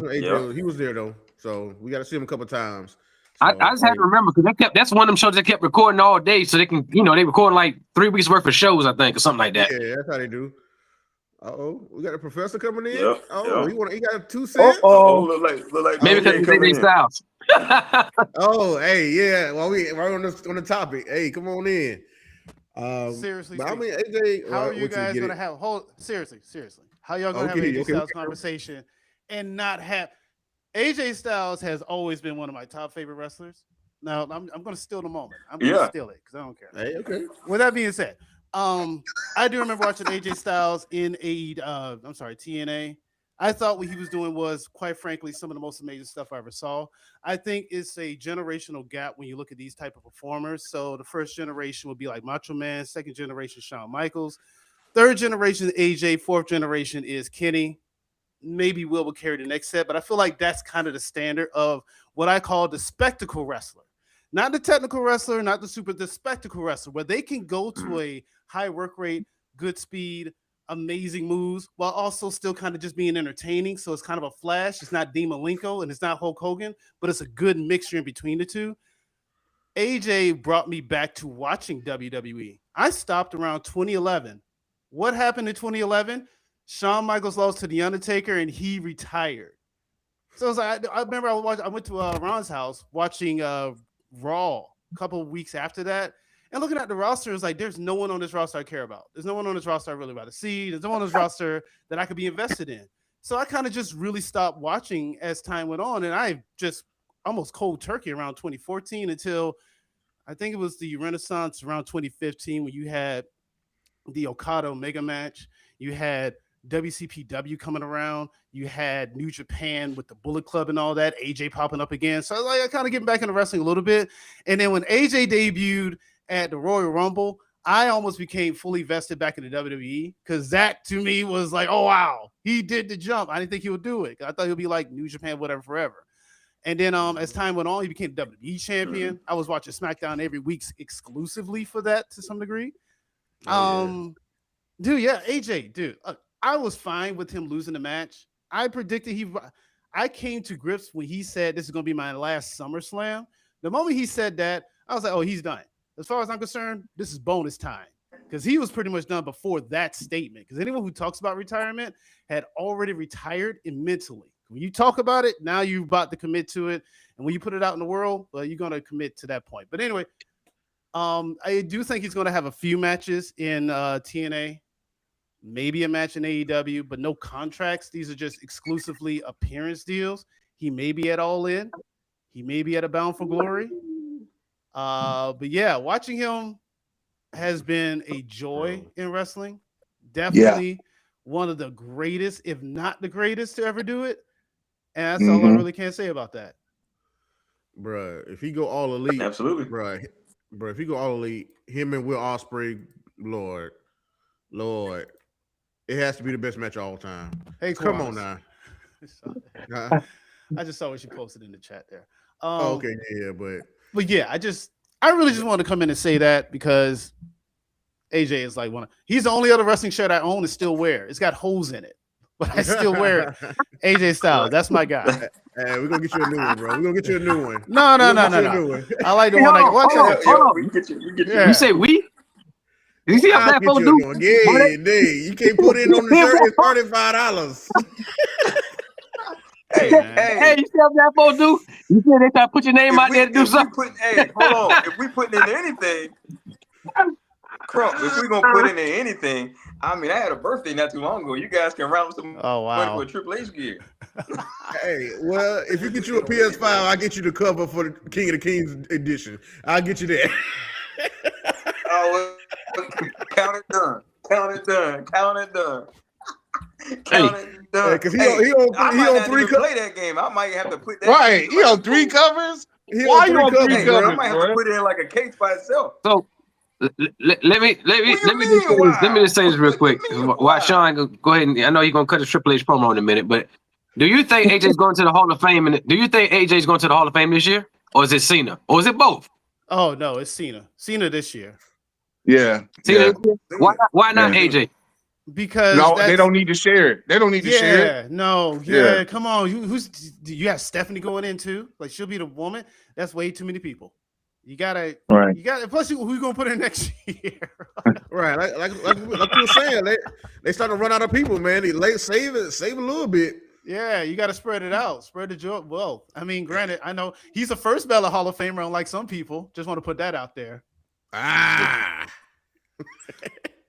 He was there though. So we got to see him a couple of times. So, I just had to remember because that's one of them shows that kept recording all day, so they can, they recording like 3 weeks worth of shows, I think, or something like that. Yeah, that's how they do. We got a professor coming in. Yep. He got 2 cents. Look like maybe because he's AJ Styles. Hey, yeah. Well, we're on the topic. Hey, come on in. Seriously, but I mean, AJ, how are you guys gonna have seriously? How y'all gonna have AJ Styles conversation and not have AJ Styles has always been one of my top favorite wrestlers. Now I'm gonna steal the moment. I'm gonna steal it because I don't care. Hey, okay. With that being said, I do remember watching AJ Styles in TNA. I thought what he was doing was, quite frankly, some of the most amazing stuff I ever saw. I think it's a generational gap when you look at these type of performers. So the first generation would be like Macho Man, second generation Shawn Michaels, third generation AJ, fourth generation is Kenny. Maybe Will carry the next set, but I feel like that's kind of the standard of what I call the spectacle wrestler. Not the technical wrestler, not the spectacle wrestler, where they can go to a high work rate, good speed, amazing moves, while also still kind of just being entertaining. So it's kind of a flash. It's not Dean Malenko and it's not Hulk Hogan, but it's a good mixture in between the two. AJ brought me back to watching WWE. I stopped around 2011. What happened in 2011? Shawn Michaels lost to The Undertaker and he retired. So it was like, I remember I went to Ron's house watching Raw a couple of weeks after that. And looking at the roster, it's like, there's no one on this roster I care about. There's no one on this roster I really want to see. There's no one on this roster that I could be invested in. So I kind of just really stopped watching as time went on. And I just almost cold turkey around 2014 until I think it was the Renaissance around 2015 when you had the Okada Omega match. You had WCPW coming around. You had New Japan with the Bullet Club and all that. AJ popping up again. So like I kind of getting back into wrestling a little bit. And then when AJ debuted at the Royal Rumble, I almost became fully vested back in the WWE because that to me was like, oh wow, he did the jump. I didn't think he would do it. I thought he would be like New Japan, whatever, forever. And then as time went on, he became WWE champion. I was watching SmackDown every week exclusively for that to some degree. Dude, yeah, AJ, dude, I was fine with him losing the match. I predicted I came to grips when he said this is going to be my last SummerSlam. The moment he said that, I was like, oh, he's done. As far as I'm concerned, this is bonus time because he was pretty much done before that statement. Because anyone who talks about retirement had already retired mentally. When you talk about it, now you're about to commit to it. And when you put it out in the world, well, you're going to commit to that point. But anyway, I do think he's going to have a few matches in TNA, maybe a match in AEW, but no contracts. These are just exclusively appearance deals. He may be at All In. He may be at a Bound for Glory. But yeah, watching him has been a joy in wrestling. Definitely one of the greatest, if not the greatest, to ever do it. And that's all I really can say about that. Bruh, if he go all elite, absolutely, bruh, if he go all elite, him and Will Ospreay, Lord, it has to be the best match of all time. Hey, come on now. I just saw what you posted in the chat there. Okay, yeah, but yeah, I really just wanted to come in and say that because AJ is like he's the only other wrestling shirt I own and still wear. It's got holes in it, but I still wear it. AJ Styles, that's my guy. Hey, we're gonna get you a new one, bro. We're gonna get you a new one. No. I like the one I watch. You say we? You see how that phone do? Yeah, you can't put it on the shirt. It's $35. Hey, you see how that phone do? You said they try to put your name out there to do something. Hold on. If we put in anything, Crump, if we're gonna put in anything, I mean, I had a birthday not too long ago. You guys can round some money for a Triple H gear. Hey, well, if you get you a PS5, I'll get you the cover for the King of the Kings edition. I'll get you that. Oh, count it done. Because he on three covers. Play that game. I might have to put that. Right, he on three covers. Why you on three covers? I might have to put it in like a case by itself. So let me just say this real quick. Why Sean go ahead and I know he's gonna cut the Triple H promo in a minute, but do you think AJ's going to the Hall of Fame? And do you think AJ's going to the Hall of Fame this year, or is it Cena, or is it both? Oh no, it's Cena. Cena this year. Yeah. Cena. Why not AJ? Because they don't need to share it. They don't need to share it. No, yeah. Come on, you have Stephanie going in too? Like she'll be the woman. That's way too many people. You gotta. Plus, who you gonna put in next year? Right, like you were saying, they starting to run out of people, man. Save a little bit. Yeah, you got to spread it out, spread the joy. Well, I mean, granted, I know he's the first Bella Hall of Famer, unlike some people. Just want to put that out there.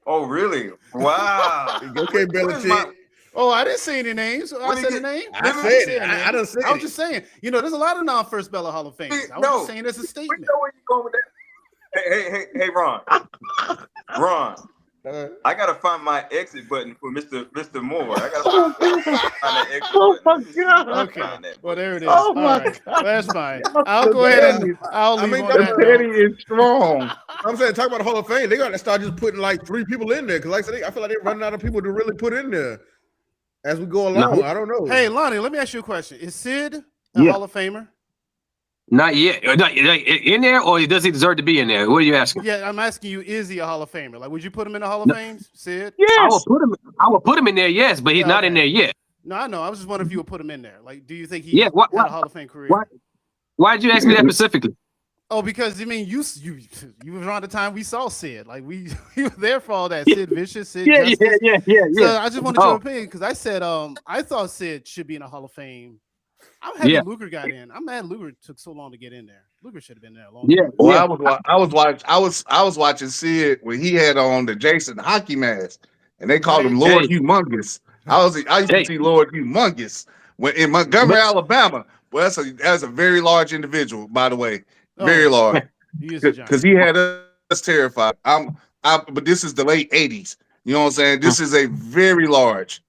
Oh, really? Wow. Okay, Belichick. Oh, I didn't say any names. I said a name. I said it. I don't say it. I was just saying, there's a lot of non-first Bella Hall of Famers. I was just saying as a statement. We know where you're going with that. Hey, Ron. Ron. I gotta find my exit button for Mr. Moore. I gotta find that exit button. Oh my God. Okay. Well, there it is. Oh my God. That's fine. I'll go ahead and I'll leave on that. The petty is strong. I'm saying, talk about the Hall of Fame. They got to start just putting like 3 people in there because, like I said, I feel like they're running out of people to really put in there as we go along. I don't know. Hey, Lonnie, let me ask you a question. Is Sid a Hall of Famer? Not yet. In there, or does he deserve to be in there? What are you asking? Yeah, I'm asking you, is he a Hall of Famer? Like, would you put him in the Hall of Fame, Sid? Yes. I will put him in there, yes, but he's not in there yet. No, I know. I was just wondering if you would put him in there. Like, do you think he had a Hall of Fame career? Why did you ask me that specifically? Oh, because you mean you was around the time we saw Sid. Like we were there for all that. Sid Vicious, Sid Justice. Yeah. So I just wanted your opinion because I said I thought Sid should be in a Hall of Fame. I'm happy Luger got in. I'm mad Luger took so long to get in there. Luger should have been there a long time. Well, I was watching Sid when he had on the Jason hockey mask, and they called him Lord Humongous. I used to see Lord Humongous when in Montgomery, Alabama. Well, that's a very large individual, by the way, very large. Because he had us terrified. But this is the late '80s. You know what I'm saying? This is a very large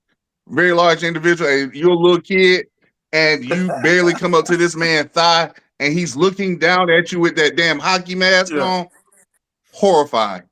individual. And you're a little kid, and you barely come up to this man's thigh, and he's looking down at you with that damn hockey mask on. Horrified.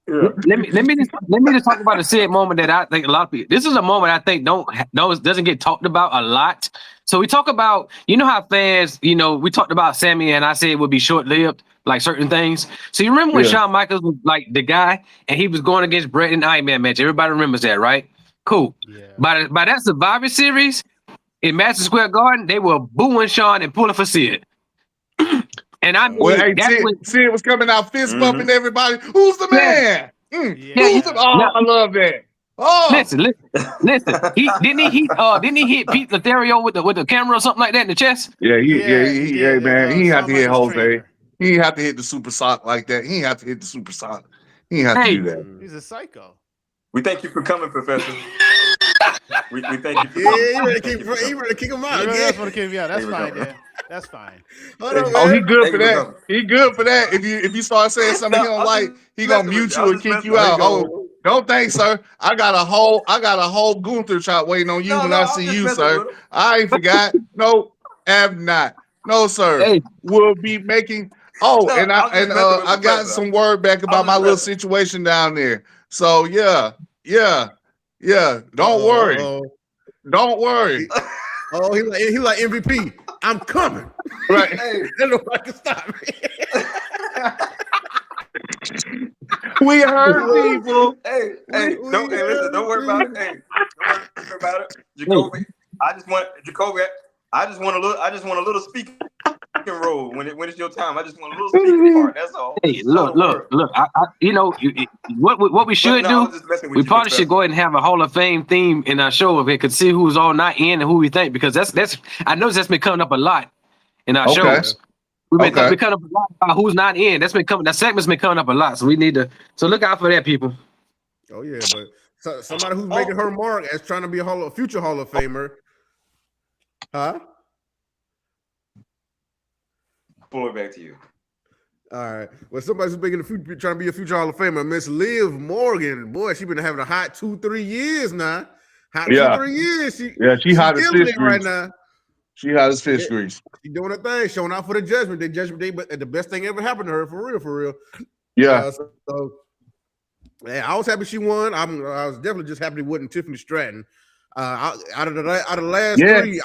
Yeah. Let me just talk about a Sid moment that I think a lot of people. This is a moment I think doesn't get talked about a lot. So we talk about, you know how fans, you know, we talked about Sammy and I said it would be short lived, like certain things. So you remember when Shawn Michaels was like the guy and he was going against Bret in the Iron Man match? Everybody remembers that, right? Cool. Yeah. By that Survivor Series in Madison Square Garden, they were booing Shawn and pulling for Sid. And Sid was coming out fist bumping everybody. Who's the man? I love that. Oh, listen. He didn't he hit Pete Lothario with the camera or something like that in the chest? Yeah, man. He had to hit Jose. He didn't have to hit the super sock like that. He didn't have to hit the super sock. He didn't have to do that. He's a psycho. We thank you for coming, Professor. we thank you for coming. You ready to kick him out. That's what kick me out. That's fine, man. That's fine. He good for that. He good for that. If you start saying something he don't like, he gonna mute you and kick you out. Oh, don't think, sir. I got a whole Gunther shot waiting on you when I see you, sir. I ain't forgot. No, have not. No, sir. Hey. We'll be making. I got some word back about my little situation down there. So yeah. Don't worry. Don't worry. He like MVP. I'm coming. Right. Hey, nobody can stop me. We heard people. Don't worry about it. Hey, don't worry about it. Jacoby, I just want a little speaking role when it's your time. I just want a little speaking part. That's all. Hey, look. What we should do? We probably should go ahead and have a Hall of Fame theme in our show if we could see who's all not in and who we think, because that's I know that's been coming up a lot in our shows. We've been coming up a lot about who's not in. That segment's been coming up a lot, so we need to. So look out for that, people. Oh yeah, but somebody who's making her mark as trying to be a future Hall of Famer, huh? Pull it back to you. All right. Well, somebody's making trying to be a future Hall of Famer. Miss Liv Morgan, boy, she's been having a hot 2-3 years now. 2-3 years. She hot as fish right now. She hot as fish grease. She doing her thing, showing out for the Judgment Day. But the best thing ever happened to her, for real. Yeah. I was happy she won. I was definitely just happy it wasn't Tiffany Stratton. Out of the last three,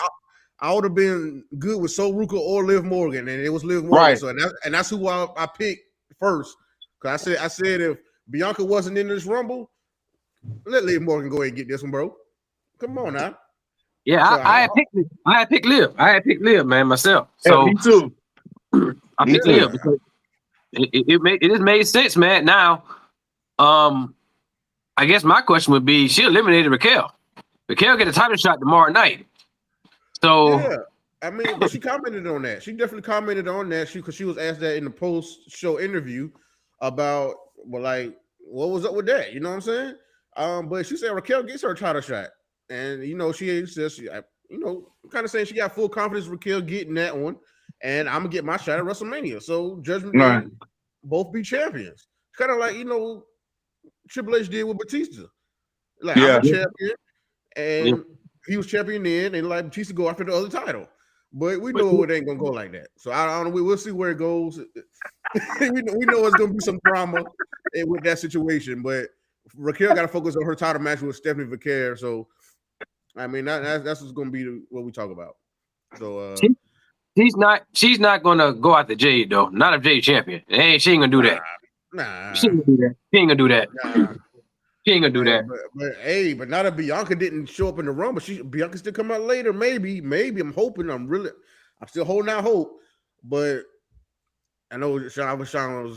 I would have been good with Sol Ruka or Liv Morgan, and it was Liv Morgan. Right. So that's who I picked first. Because I said if Bianca wasn't in this Rumble, let Liv Morgan go ahead and get this one, bro. Come on now. Yeah, so I had picked Liv. I had picked Liv, man, myself. So me too. I picked Liv because it just made sense, man. Now, I guess my question would be: she eliminated Raquel. Raquel get a title shot tomorrow night. So yeah, I mean, but she commented on that. She definitely commented on that. Because she was asked that in the post-show interview about what was up with that. You know what I'm saying? But she said Raquel gets her title shot, and she says kind of saying she got full confidence Raquel getting that one, and I'm gonna get my shot at WrestleMania. So Judgment Day, both be champions. Kind of like Triple H did with Batista. Like I'm a champion, and he was champion then, and Batista go after the other title. But we know it ain't gonna go like that. So I don't know. We'll see where it goes. we know it's gonna be some drama with that situation. But Raquel got to focus on her title match with Stephanie Vicaire. So I mean that's what's gonna be what we talk about. So she's not gonna go after Jade though. Not if Jade champion. Hey, she ain't gonna do that. Nah. She ain't gonna do that. Nah. She ain't gonna do that. But not if Bianca didn't show up in the Rumble. Bianca still come out later. Maybe. I'm hoping. I'm still holding out hope. But I know Sean was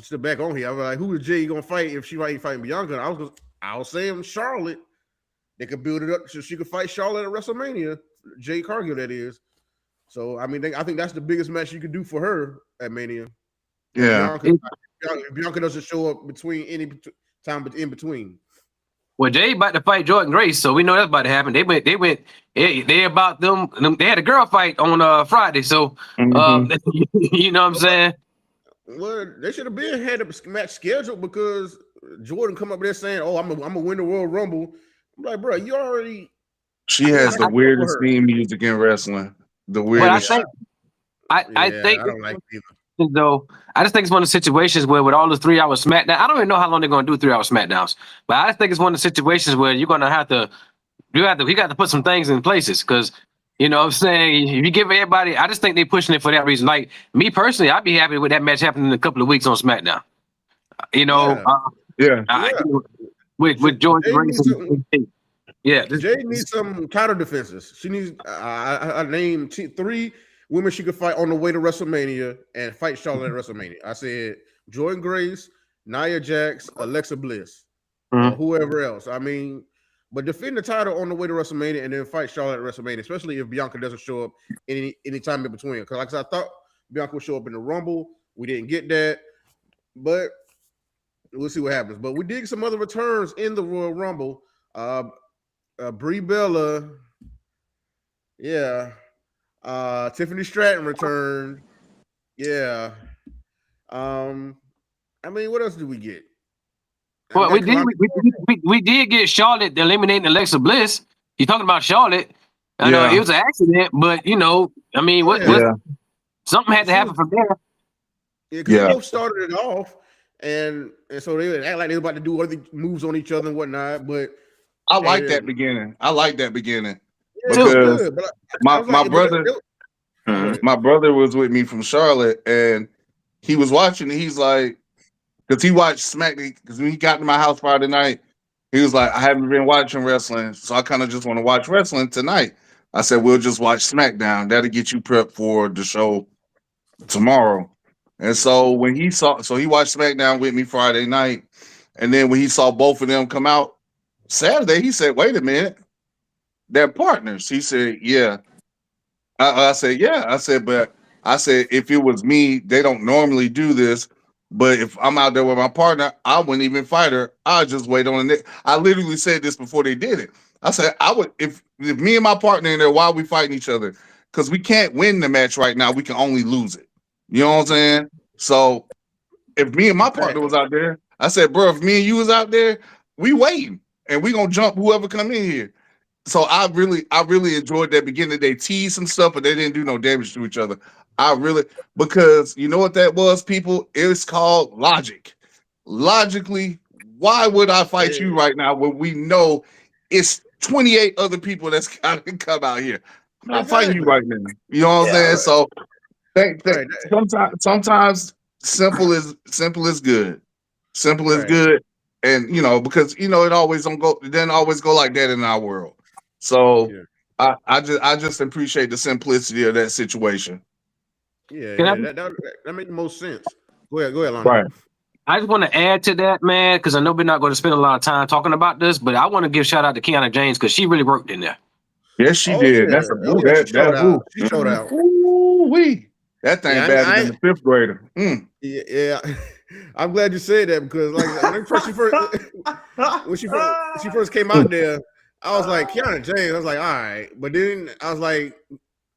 still back on here. I was like, who is Jay gonna fight if she fighting Bianca? I was saying Charlotte. They could build it up so she could fight Charlotte at WrestleMania. Jay Cargill, that is. So I mean, I think that's the biggest match you could do for her at Mania. Yeah. Bianca doesn't show up between any time in between. Well, Jay about to fight Jordan Grace, so we know that's about to happen. They about them. They had a girl fight on Friday, so you know what I'm saying. Well, they should have had a match scheduled because Jordan come up there saying, "Oh, I'm gonna win the Royal Rumble." I'm like, bro, you already. She has the weirdest theme music in wrestling. The weirdest. Well, I think I don't like it either. Though I just think it's one of the situations where with all the 3-hour SmackDown, I don't even know how long they're going to do 3-hour SmackDowns, but I just think it's one of the situations where you're going to have to, you got to put some things in places because you know what I'm saying, if you give everybody, I just think they're pushing it for that reason. Like me personally, I'd be happy with that match happening in a couple of weeks on SmackDown. You know, with Jordan Grayson. Yeah, Jay needs some counter defenses. She needs. I named 3 women she could fight on the way to WrestleMania and fight Charlotte at WrestleMania. I said Jordan Grace, Nia Jax, Alexa Bliss, whoever else. I mean, but defend the title on the way to WrestleMania and then fight Charlotte at WrestleMania, especially if Bianca doesn't show up any time in between. Because like I thought Bianca would show up in the Rumble. We didn't get that, but we'll see what happens. But we did some other returns in the Royal Rumble. Brie Bella, yeah. Tiffany Stratton returned. Yeah. I mean, what else did we get? Well, we did get Charlotte eliminating Alexa Bliss. You're talking about Charlotte. I know it was an accident, but you know, I mean, something had to happen from there. Yeah, because they both started it off, and so they would act like they were about to do other moves on each other and whatnot. But I like that beginning. Yeah, because my brother was with me from Charlotte, and he was watching. He's like, because he watched SmackDown. Because when he got to my house Friday night, he was like, I haven't been watching wrestling, so I kind of just want to watch wrestling tonight. I said, we'll just watch SmackDown. That'll get you prepped for the show tomorrow. And so when he watched SmackDown with me Friday night, and then when he saw both of them come out Saturday, he said, wait a minute, they're partners. He said, yeah. I said, yeah. I said, if it was me, they don't normally do this. But if I'm out there with my partner, I wouldn't even fight her. I'd just wait on it. I literally said this before they did it. I said, I would, if me and my partner in there, why are we fighting each other? Because we can't win the match right now. We can only lose it. You know what I'm saying? So if me and my partner was out there, I said, bro, if me and you was out there, we waiting. And we gonna jump whoever come in here. So I really enjoyed that beginning. They teased some stuff, but they didn't do no damage to each other. Because you know what that was, people? It's called logic. Logically, why would I fight you right now when we know it's 28 other people that's got to come out here? I'm not fighting you right now. You know what I'm saying? So sometimes simple is good. Simple is good. And you know, because you know it didn't always go like that in our world. So I just appreciate the simplicity of that situation. That makes the most sense. Go ahead, Lonnie. Right. I just want to add to that, man, because I know we're not going to spend a lot of time talking about this, but I want to give shout out to Kiana James because she really worked in there. Yes, she did. Yeah. She showed out. Ooh-wee. That thing better than the fifth grader. Yeah. I'm glad you said that because when she first came out there, I was like, Kiana James. I was like, all right. But then I was like,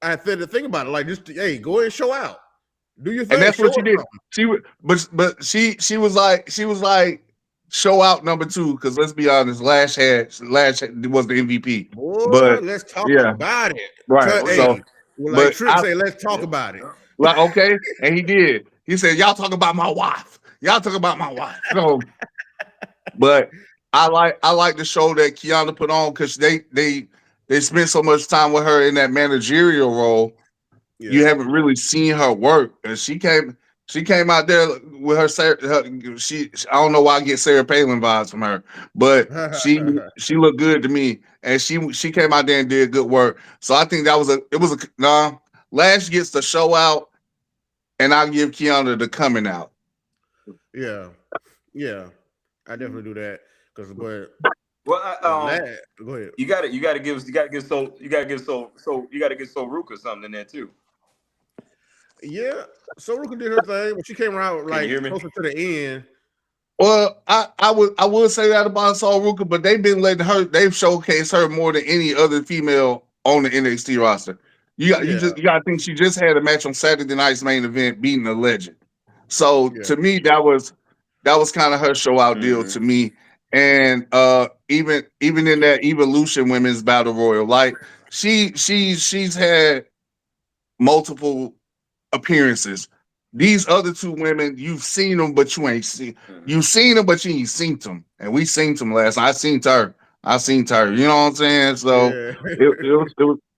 I had to think about it. Like, just go ahead and show out. Do your thing. And that's what she did. She was like show out number 2, because let's be honest, Lash was the MVP. Boy, but let's talk about it. Right. Trick say, let's talk about it. Like, okay, and he did. He said, y'all talk about my wife. So, but I like the show that Kiana put on because they spent so much time with her in that managerial role. Yeah. You haven't really seen her work, and she came out there with her. I don't know why I get Sarah Palin vibes from her, but she looked good to me, and she came out there and did good work. So I think Lash gets the show out. and I give Kiana the coming out. Yeah, I definitely do that because but. Well, go ahead. You got to give Ruka something in there too. Yeah, Soruka did her thing, but she came around like closer to the end. Well, I would say that about Saul Ruka, but they've showcased her more than any other female on the NXT roster. You gotta think she just had a match on Saturday night's main event beating a legend. So to me, that was kind of her show out deal to me. And even in that Evolution Women's Battle Royal, like she's had multiple appearances. These other two women, you've seen them, but you ain't seen. You've seen them, but you ain't seen them. And we seen them last. I seen her. You know what I'm saying? So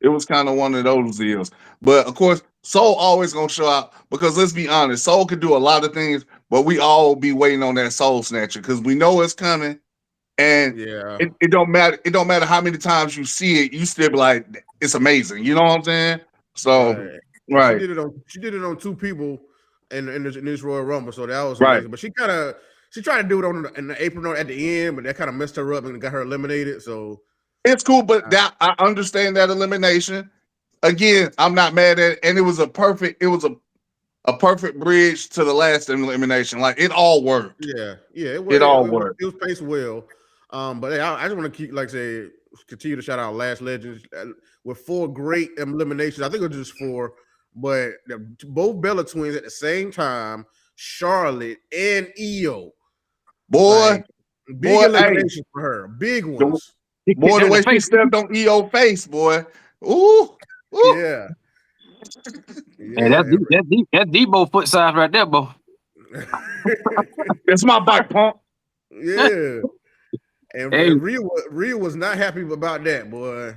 it was kind of one of those deals. But of course, Soul always gonna show out because let's be honest, Soul can do a lot of things, but we all be waiting on that Soul Snatcher because we know it's coming. And it don't matter. It don't matter how many times you see it, you still be like, it's amazing. You know what I'm saying? So right. She did it on two people in this Royal Rumble, so that was amazing. But she tried to do it in the apron at the end, but that kind of messed her up and got her eliminated. So it's cool, but I understand that elimination. Again, I'm not mad at it, and it was a perfect bridge to the last elimination. Like it all worked. Yeah, it all worked. It was paced well. But hey, I just want to keep continue to shout out Last Legends with 4 great eliminations. I think it was just 4. But both Bella twins at the same time, Charlotte and Io. Big eliminations for her. Big ones. Boy, the way she stepped on Io face, boy. Ooh. Yeah. And that's Debo foot size right there, boy. That's my bike pump. Yeah. And Rhea was not happy about that, boy.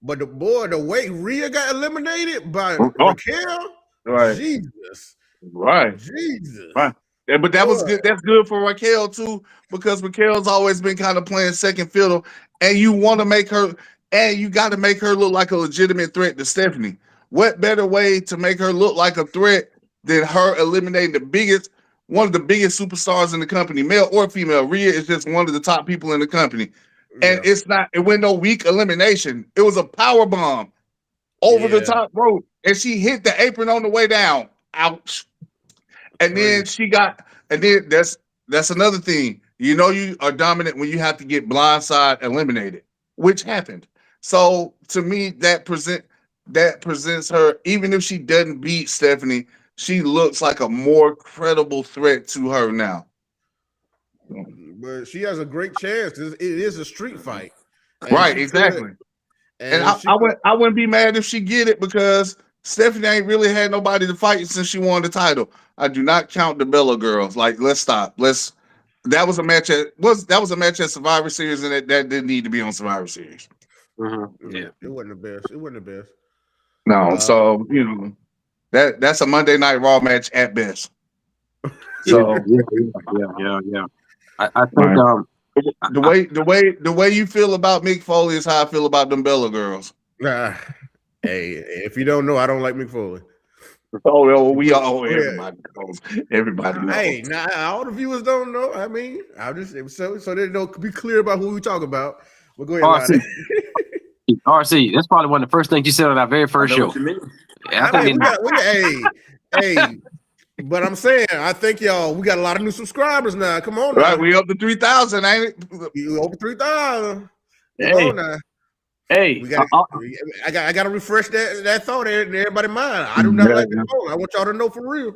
But the way Rhea got eliminated by Raquel, Jesus. Right. Jesus. Right. Yeah, but that was good. That's good for Raquel too, because Raquel's always been kind of playing second fiddle, and you want to make her, and you got to make her look like a legitimate threat to Stephanie. What better way to make her look like a threat than her eliminating one of the biggest superstars in the company, male or female? Rhea is just one of the top people in the company. And it went no weak elimination. It was a power bomb over the top rope. And she hit the apron on the way down. Ouch. And then that's another thing. You know you are dominant when you have to get blindside eliminated, which happened. So to me, that presents her, even if she doesn't beat Stephanie, she looks like a more credible threat to her now. But she has a great chance. It is a street fight. Right, exactly. And I wouldn't be mad if she get it because Stephanie ain't really had nobody to fight since she won the title. I do not count the Bella girls. Like, let's stop. That was a match at Survivor Series, and that didn't need to be on Survivor Series. Yeah, it wasn't the best. No, so that's a Monday Night Raw match at best. So yeah. I think the way you feel about Mick Foley is how I feel about them Bella girls. Hey, if you don't know, I don't like Mick Foley. Everybody knows. Everybody knows. Hey, now all the viewers don't know. I mean, I'll just so they don't be clear about who we talk about. We'll go ahead. RC, that's probably one of the first things you said on our very first show. Hey. But I'm saying, I think we got a lot of new subscribers now. Come on, now. Right? We up to 3,000, ain't it? You over 3,000. Come on now. Hey, I got to refresh that thought in everybody's mind. I do not like the phone. I want y'all to know for real.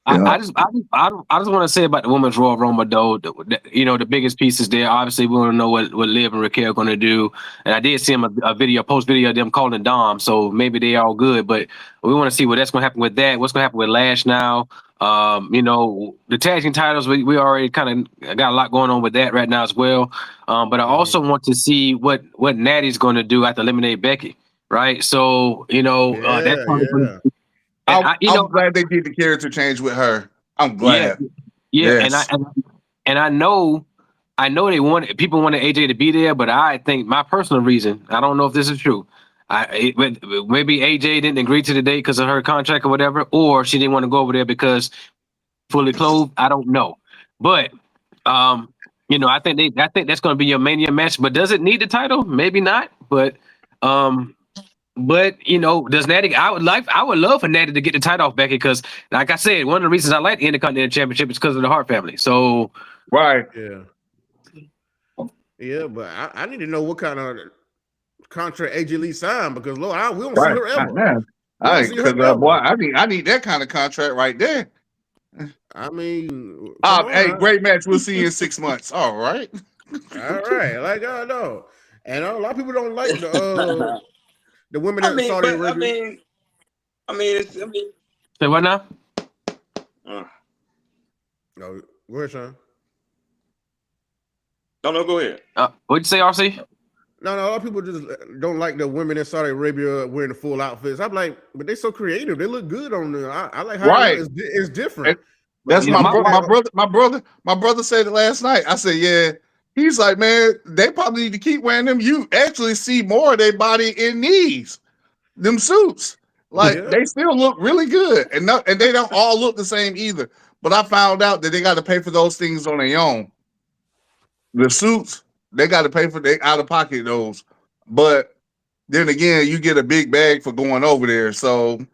I just want to say about the Women's Royal Rumble though, the biggest pieces there. Obviously, we want to know what Liv and Raquel are going to do. And I did see them a post video of them calling Dom, so maybe they all good. But we want to see that's going to happen with that. What's going to happen with Lash now? The tag team titles, we already kind of got a lot going on with that right now as well. But I also want to see what Natty's going to do after eliminate Becky, right? So that's probably I'm glad they did the character change with her. I'm glad. Yeah. Yes. And I know people wanted AJ to be there, but I think my personal reason, I don't know if this is true. Maybe AJ didn't agree to the date because of her contract or whatever, or she didn't want to go over there because fully clothed. I don't know, but I think that's going to be your Mania match. But does it need the title? Maybe not. But does Natty? I would love for Natty to get the title off Becky because, like I said, one of the reasons I like the Intercontinental Championship is because of the Hart family. So right, yeah, but I need to know what kind of contract AJ Lee signed because Lord, we don't see her ever. I need that kind of contract right there. I mean, hey, great match. We'll see you in 6 months. All right. All right. Like I know. And a lot of people don't like the women that Saudi Arabia. Say what now? No, go ahead, Sean. No, go ahead. What'd you say, RC? No, a lot of people just don't like the women in Saudi Arabia wearing the full outfits. I'm like, but they're so creative. They look good on them. I like how it's different. That's my brother said it last night. I said, yeah. He's like, man, they probably need to keep wearing them. You actually see more of their body in them suits. Like they still look really good, and they don't all look the same either. But I found out that they got to pay for those things on their own. The suits, they got to pay for their out of pocket those. But then again, you get a big bag for going over there. So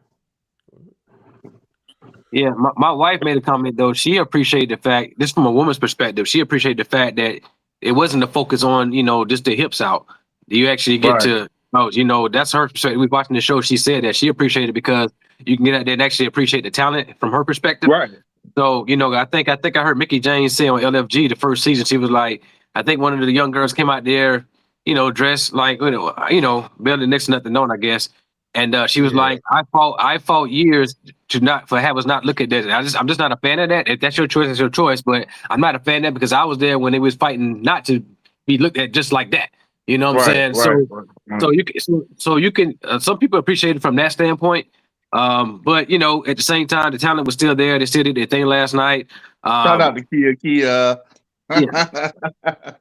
yeah, my wife made a comment though. She appreciated the fact, this from a woman's perspective, she appreciated the fact that it wasn't the focus on, just the hips out. You actually get to, that's her perspective. We watching the show. She said that she appreciated it because you can get out there and actually appreciate the talent from her perspective. Right. So, I think I heard Mickey James say on LFG the first season, she was like, I think one of the young girls came out there, dressed like, barely next to nothing known, I guess. And she was like, I fought years for having not look at this. I'm just not a fan of that. If that's your choice, it's your choice. But I'm not a fan of that because I was there when they was fighting not to be looked at just like that. You know what I'm saying? So you can some people appreciate it from that standpoint. But at the same time, the talent was still there. They still did their thing last night. Shout out to Kia.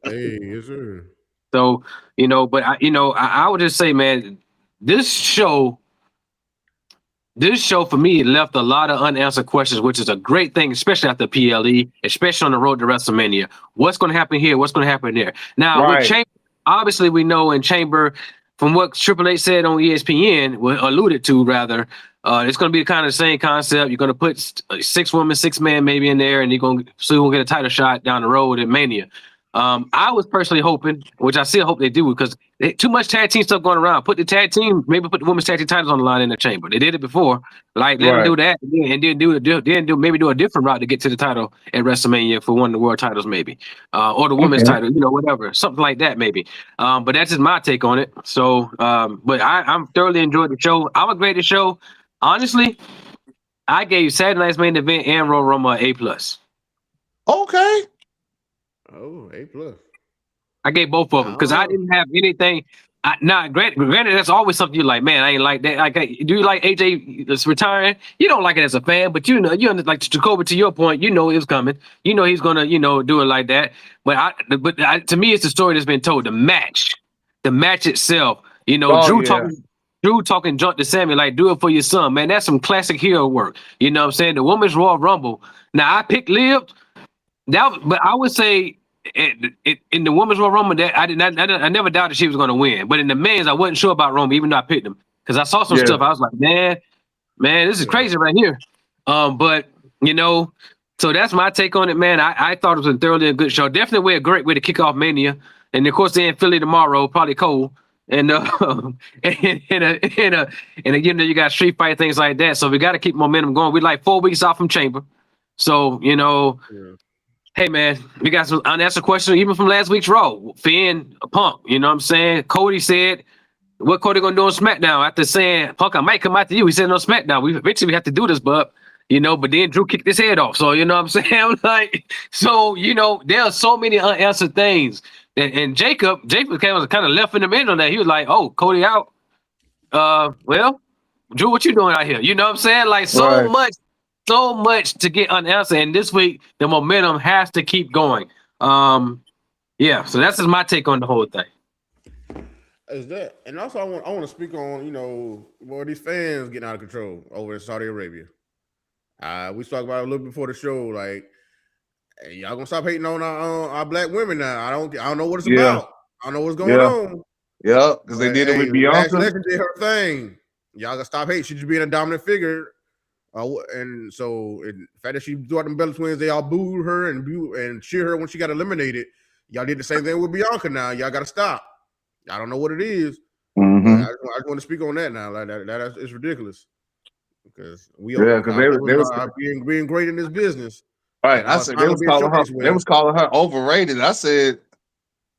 Hey, yes, sir. So, but I would just say, man, this show for me left a lot of unanswered questions, which is a great thing, especially after PLE, especially on the road to WrestleMania. What's going to happen here? What's going to happen there? Now, with Chamber, obviously, we know in Chamber, from what Triple H said on ESPN, alluded to rather, it's going to be kind of the same concept. You're going to put 6 women, 6 men maybe in there, and you're going to get a title shot down the road at Mania. I was personally hoping, which I still hope they do, because too much tag team stuff going around. Put the women's tag team titles on the line in the Chamber. They did it before. Like let them do that, and then do a different route to get to the title at WrestleMania for one of the world titles, maybe, or the women's title, whatever, something like that, maybe. But that's just my take on it. So, but I'm thoroughly enjoyed the show. I'm a great show. Honestly, I gave Saturday Night's Main Event and Royal Rumble A+. Okay. Oh, A+. I gave both of them because I didn't have anything. Granted, that's always something you like. Man, I ain't like that. Like, do you like AJ that's retiring? You don't like it as a fan, but you like Jacoby. To your point, it was coming. He's gonna, do it like that. But to me, it's the story that's been told. The match itself. Drew talking junk to Sammy like, do it for your son, man. That's some classic hero work. You know what I'm saying? The Women's Royal Rumble. Now I picked Liv. But I would say in the Women's Royal Rumble that I never doubted she was going to win. But in the men's, I wasn't sure about Rumble, even though I picked them because I saw some stuff. I was like, man, this is crazy right here. But so that's my take on it, man. I thought it was thoroughly a good show. Definitely a great way to kick off Mania, and of course they're in Philly tomorrow, probably cold. And you got street fight things like that. So we got to keep momentum going. We're like 4 weeks off from Chamber, so Hey man, we got some unanswered questions even from last week's Raw. Finn, Punk, you know what I'm saying? Cody said, what Cody gonna do on SmackDown after saying, Punk, I might come after you. He said on SmackDown, we eventually have to do this, but but then Drew kicked his head off. So you know what I'm saying? I'm like, so there are so many unanswered things. And Jacob came kind of left in the middle of that. He was like, oh, Cody out. Well, Drew, what you doing out here? You know what I'm saying? Like so much to get unanswered, and this week the momentum has to keep going. So that's just my take on the whole thing. Is that, and also I want to speak on these fans getting out of control over in Saudi Arabia. We talked about it a little before the show. Like, hey, y'all gonna stop hating on our black women now? I don't know what it's about. I don't know what's going on. Yeah, because they did it with Lash Bianca. Legend did her thing. Y'all gotta stop hating. She's just being a dominant figure. And so the fact that she threw out them Bella Twins, they all booed her and cheer her when she got eliminated. Y'all did the same thing with Bianca. Now y'all gotta stop. I don't know what it is. Mm-hmm. I just want to speak on that now. Like that is ridiculous because they were being great in this business. Right. I said they was calling her overrated. I said,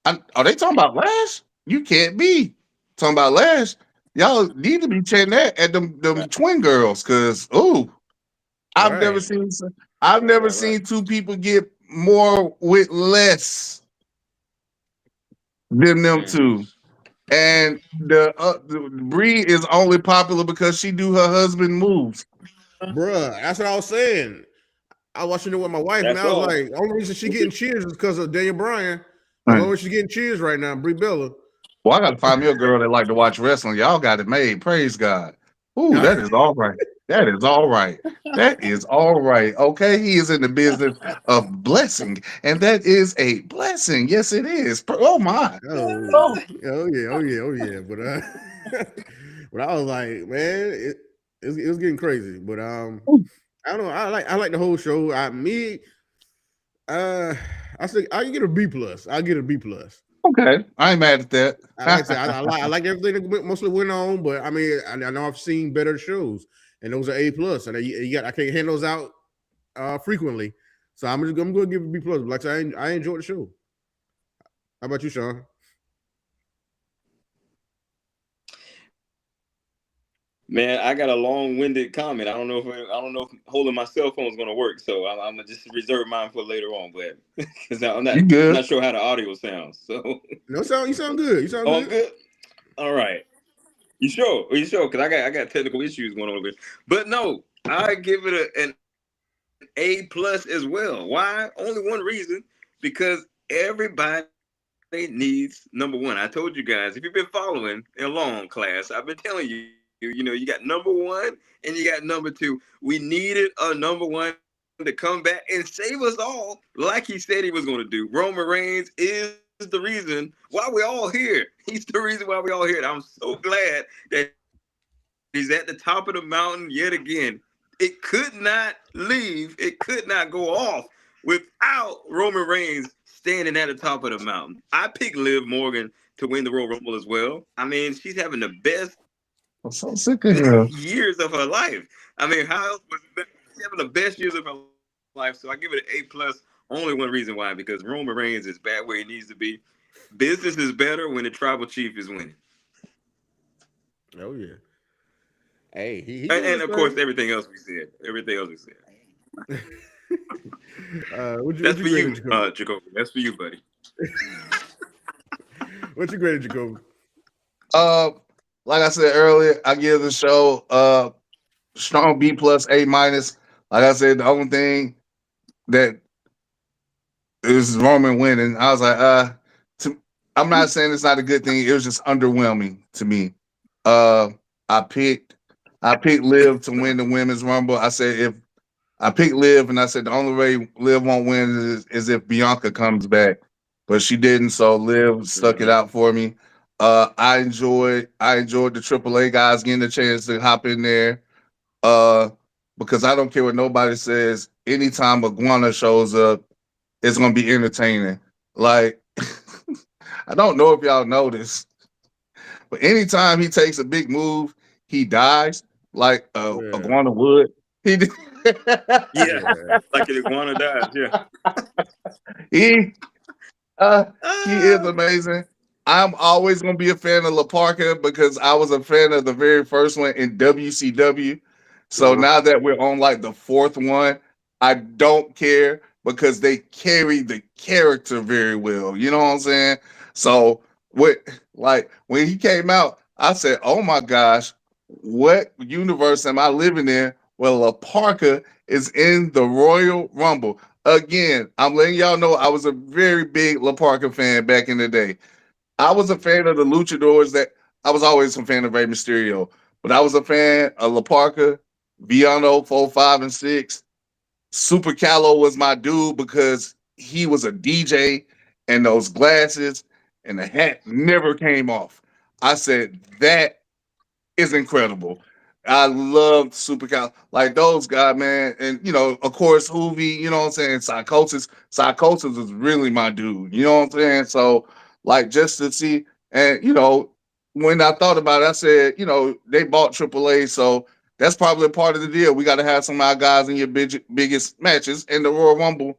are they talking about Lash? You can't be talking about Lash. Y'all need to be chanting that at them twin girls, because I've never seen two people get more with less than them two. And the Bree is only popular because she do her husband moves. Bruh, that's what I was saying. I was watching it with my wife, and I was like, the only reason she getting cheers is because of Daniel Bryan. The only reason she's getting cheers right now, Brie Bella. Well, I got to find me a girl that like to watch wrestling. Y'all got it made. Praise God. Ooh, that is all right. That is all right. That is all right. Okay, he is in the business of blessing, and that is a blessing. Yes, it is. Oh my. Oh yeah. But I was like, man, it was getting crazy. But I don't know. I like the whole show. I think I get a B plus. I get a B plus. Okay, I ain't mad at that. I like everything that mostly went on, but I mean, I know I've seen better shows, and those are A plus, and I can't hand those out frequently. So I'm going to give it a B plus. Like I enjoyed the show. How about you, Sean? Man, I got a long-winded comment. I don't know if holding my cell phone is going to work, so I'm gonna just reserve mine for later on. But because I'm not sure how the audio sounds. So you sound good. You sound good. Good. All right. You sure? Are you sure? Because I got technical issues going on with it. But no, I give it an A plus as well. Why? Only one reason: because everybody needs number one. I told you guys, if you've been following along, class, I've been telling you. You got number one and you got number two. We needed a number one to come back and save us all, like he said he was going to do. Roman Reigns is the reason why we're all here. He's the reason why we're all here. And I'm so glad that he's at the top of the mountain yet again. It could not leave. It could not go off without Roman Reigns standing at the top of the mountain. I picked Liv Morgan to win the Royal Rumble as well. I mean, she's having the best so sick of her. years of her life. I mean, how else was she having the best years of her life? So I give it an A plus. Only one reason why, because Roman Reigns is back where he needs to be. Business is better when the tribal chief is winning. Oh yeah. Hey, and of course everything else we said. That's for you, Jacoby. That's for you, buddy. What you graded, Jacoby? Like I said earlier, I give the show strong B plus A minus. Like I said, the only thing that is Roman winning, I was like, I'm not saying it's not a good thing. It was just underwhelming to me. I picked Liv to win the Women's Rumble. I said if I picked Liv, and I said the only way Liv won't win is if Bianca comes back, but she didn't. So Liv stuck it out for me. I enjoyed the AAA guys getting a chance to hop in there. Because I don't care what nobody says. Anytime Iguana shows up, it's gonna be entertaining. Like I don't know if y'all noticed, but anytime he takes a big move, he dies like Iguana would. He did. Like an iguana dies. Yeah, he is amazing. I'm always going to be a fan of La Parka because I was a fan of the very first one in WCW. So now that we're on like the fourth one, I don't care because they carry the character very well. You know what I'm saying? So when he came out, I said, "Oh my gosh, what universe am I living in?" Well, La Parka is in the Royal Rumble. Again, I'm letting y'all know I was a very big La Parka fan back in the day. I was a fan of the luchadors. That I was always a fan of Rey Mysterio, but I was a fan of La Parca, Viano 4, 5, and 6. Super Callow was my dude because he was a DJ and those glasses and the hat never came off. I said, that is incredible. I loved Super Cal, like those guys, man. And of course, Hoovy, you know what I'm saying? Psychosis was really my dude, you know what I'm saying? So, like, just to see, and when I thought about it, I said, they bought AAA, so that's probably a part of the deal. We got to have some of our guys in your biggest matches, and the Royal Rumble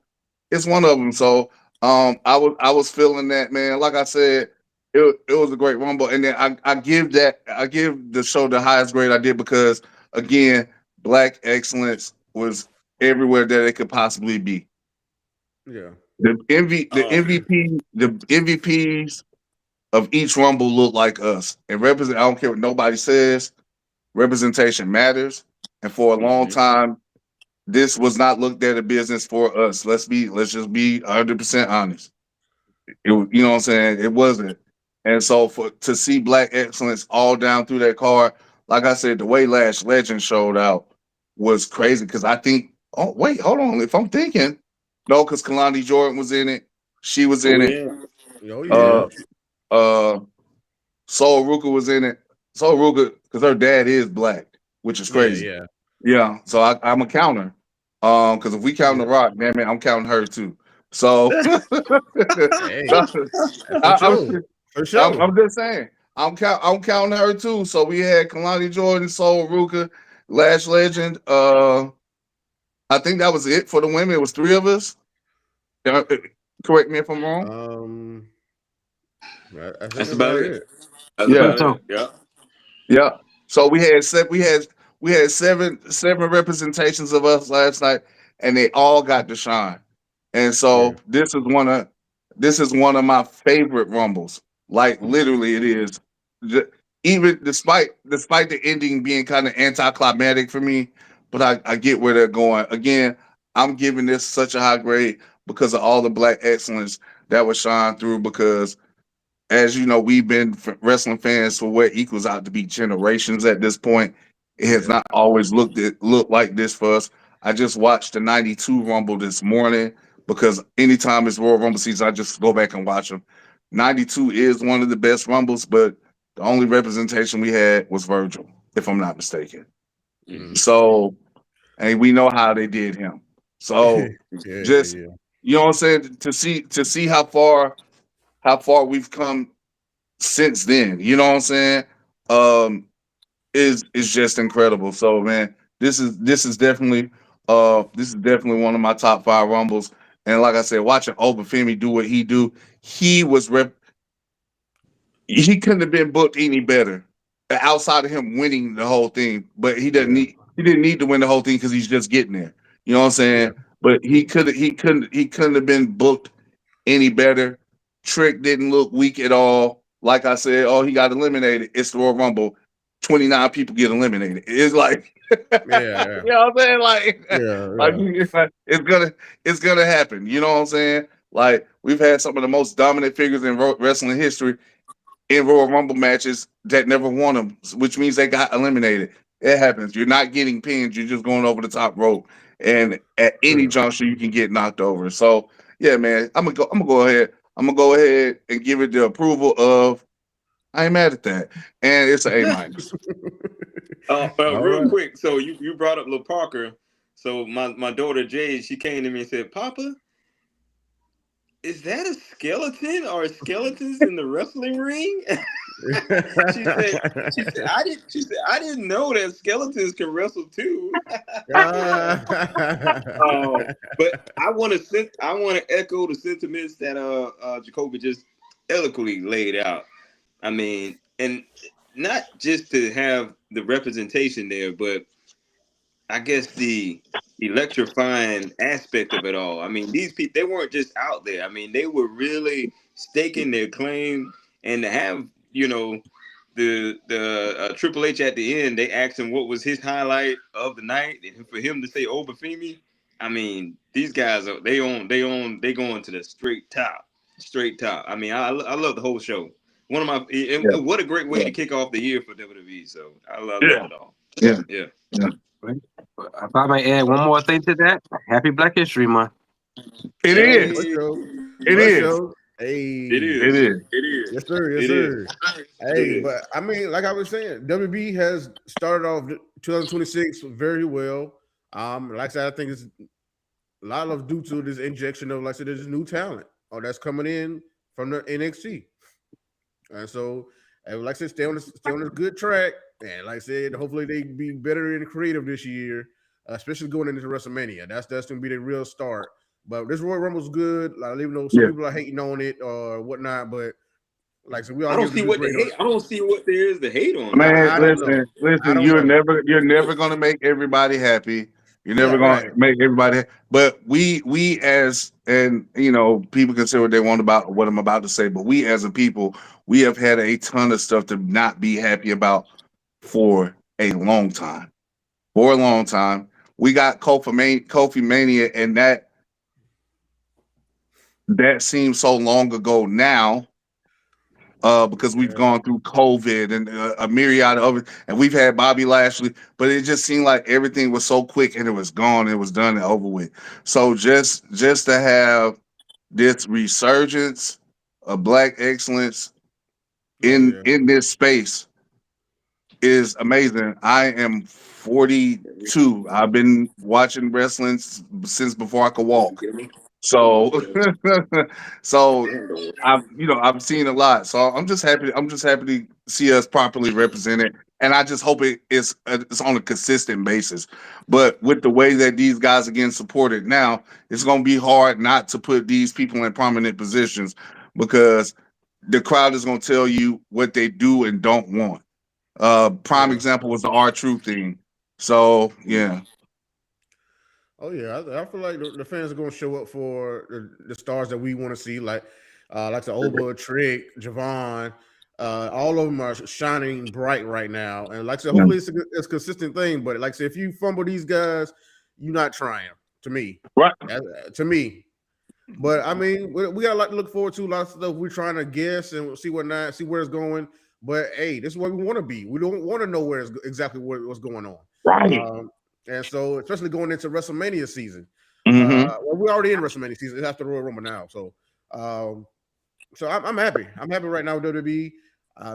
is one of them. So, I was feeling that, man. Like I said, it was a great rumble, and then I give the show the highest grade I did because again, black excellence was everywhere that it could possibly be. Yeah. The MVPs of each rumble look like us and represent. I don't care what nobody says. Representation matters, and for a long time, this was not looked at a business for us. Let's just be 100% honest. You know what I'm saying? It wasn't. And so to see black excellence all down through that card, like I said, the way Lash Legend showed out was crazy because I think, oh wait, hold on. If I'm thinking, no, because Kalani Jordan was in it. She was in it. Oh yeah. Uh Soul Ruka was in it. Soul Ruka, because her dad is black, which is crazy. Yeah. Yeah. So I'm a counter. Because if we count the Rock, damn it, I'm counting her too. So, Hey, so for sure. For sure. I'm just saying. I'm counting her too. So we had Kalani Jordan, Soul Ruka, Lash Legend. I think that was it for the women. It was 3 of us. Correct me if I'm wrong. I think that's about it. That's yeah. about it. Yeah. Yeah. So we had seven representations of us last night, and they all got to shine. And so this is one of my favorite rumbles. Like literally, it is. Even despite the ending being kind of anticlimactic for me, but I get where they're going. Again, I'm giving this such a high grade because of all the black excellence that was shine through. Because as you know, we've been wrestling fans for what equals out to be generations at this point. It has not always looked like this for us. I just watched the '92 Rumble this morning because anytime it's Royal Rumble season, I just go back and watch them. '92 is one of the best Rumbles, but the only representation we had was Virgil, if I'm not mistaken. So, and we know how they did him. So, just you know what I'm saying, to see how far we've come since then. You know what I'm saying? Um, is just incredible. So man, this is definitely one of my top 5 rumbles. And like I said, watching Obafemi do what he do, he was he couldn't have been booked any better outside of him winning the whole thing. But he didn't need to win the whole thing because he's just getting there. You know what I'm saying? But he couldn't have been booked any better. Trick didn't look weak at all. Like I said, oh, he got eliminated. It's the Royal Rumble. 29 people get eliminated. It's like, you know what I'm saying? Like it's gonna happen. You know what I'm saying? Like we've had some of the most dominant figures in wrestling history in Royal Rumble matches that never won them, which means they got eliminated. It happens. You're not getting pinned. You're just going over the top rope, and at any juncture you can get knocked over. So yeah, man, I'm gonna go ahead. I'm gonna go ahead and give it the approval of. I ain't mad at that, and it's an A-. Real quick, so you brought up La Parker. So my daughter Jade, she came to me and said, "Papa, is that a skeleton or skeletons in the wrestling ring?" she said, I didn't know that skeletons can wrestle too. But I want to echo the sentiments that Jacoby just eloquently laid out. I mean, and not just to have the representation there, but I guess the electrifying aspect of it all. I mean, these people, they weren't just out there. I mean, they were really staking their claim, and to have, the Triple H at the end, they asked him what was his highlight of the night, and for him to say Obafemi, I mean, these guys they going to the straight top. I mean, I love the whole show. One of my what a great way to kick off the year for WWE. So I love it all. Yeah. If I may add one more thing to that, Happy Black History Month. It is. It is. Hey, it is. Yes, sir. Yes, sir. Hey, but I mean, like I was saying, WB has started off 2026 very well. Like I said, I think it's a lot of due to this injection of, like I said, there's new talent that's coming in from the NXT, and so, like I said, stay on this good track. And like I said, hopefully they be better and creative this year, especially going into WrestleMania. That's going to be the real start. But this Royal Rumble's good. Like, even though some people are hating on it or whatnot, but like so we all I don't see what they hate. I don't see what there is to hate on. Man, listen. You're never gonna make everybody happy. You're never gonna make everybody happy. But we as, and people can say what they want about what I'm about to say, but we as a people, we have had a ton of stuff to not be happy about for a long time. For a long time. We got Kofi Mania, and that seems so long ago now, because we've gone through COVID and a myriad of it, and we've had Bobby Lashley, but it just seemed like everything was so quick and it was gone, it was done and over with. So just to have this resurgence of Black excellence in this space is amazing. I am 42. I've been watching wrestling since before I could walk. So, I've seen a lot. So I'm just happy to see us properly represented, and I just hope it's on a consistent basis. But with the way that these guys are getting supported now, it's going to be hard not to put these people in prominent positions, because the crowd is going to tell you what they do and don't want. Prime example was the R-Truth thing. So yeah. Oh yeah, I feel like the fans are going to show up for the stars that we want to see, like the Oba, Trick, Javon. All of them are shining bright right now, and like I said, hopefully it's a consistent thing. But like I said, if you fumble these guys, you're not trying. To me, right? To me, but I mean, we got a lot to look forward to. Lots of stuff we're trying to guess and see where it's going. But hey, this is where we want to be. We don't want to know exactly what's going on, right? And so, especially going into WrestleMania season, well, we're already in WrestleMania season. It's after Royal Rumble now, so I'm happy. I'm happy right now with WWE.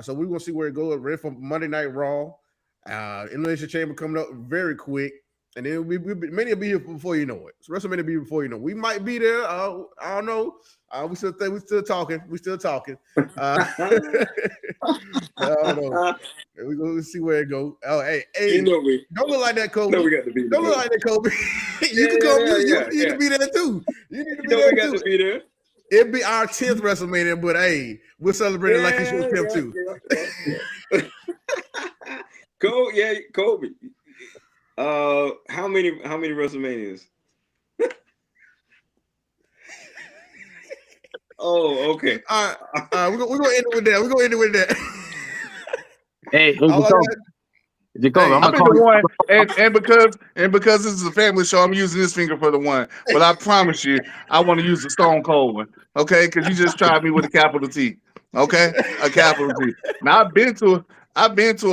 So we're gonna see where it goes. Ready for Monday Night Raw. Elimination Chamber coming up very quick, and then many will be here before you know it. So WrestleMania will be before you know. We might be there. I don't know. We still talking. We still talking. I don't know. We're gonna see where it goes. Oh, hey, don't look like that, Kobe. No, we got to be. Don't look like that, Kobe. You can come. You need to be there too. You need to be there too. To be there. It'd be our 10th WrestleMania, but hey, we're celebrating like it's your 10th too. Kobe. How many WrestleManias? Oh, okay. All right. We're gonna end it with that. We're gonna end it with that. Hey, Jacob, I'm the one, and because this is a family show, I'm using this finger for the one. But I promise you, I want to use the Stone Cold one, okay? Because you just tried me with a capital T, okay? A capital T. Now I've been to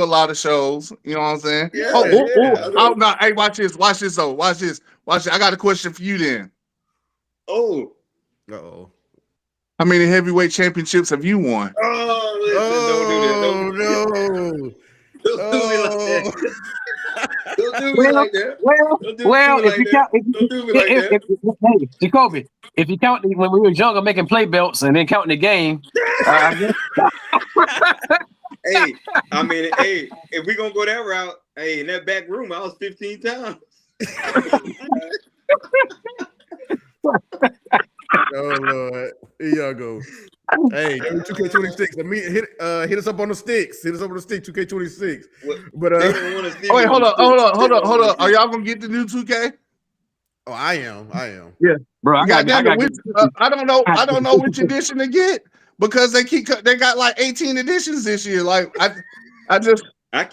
a lot of shows. You know what I'm saying? Yeah, Oh no! Hey, watch this though. Watch this. I got a question for you then. Oh. Uh-oh. How many heavyweight championships have you won? Oh, listen, don't do that. Don't do me like that. Don't do me like that. Jacoby, if you count when we were younger making play belts and then counting the game. If we're gonna go that route, in that back room, I was 15 times. Oh Lord, here y'all go. Hey, 2K26. Hit us up on the sticks. Hit us up on the stick. 2K26. But wait, hold on. Are y'all gonna get the new 2K? Oh, I am. Yeah, bro. I don't know which edition to get, because they got like 18 editions this year. Like I just want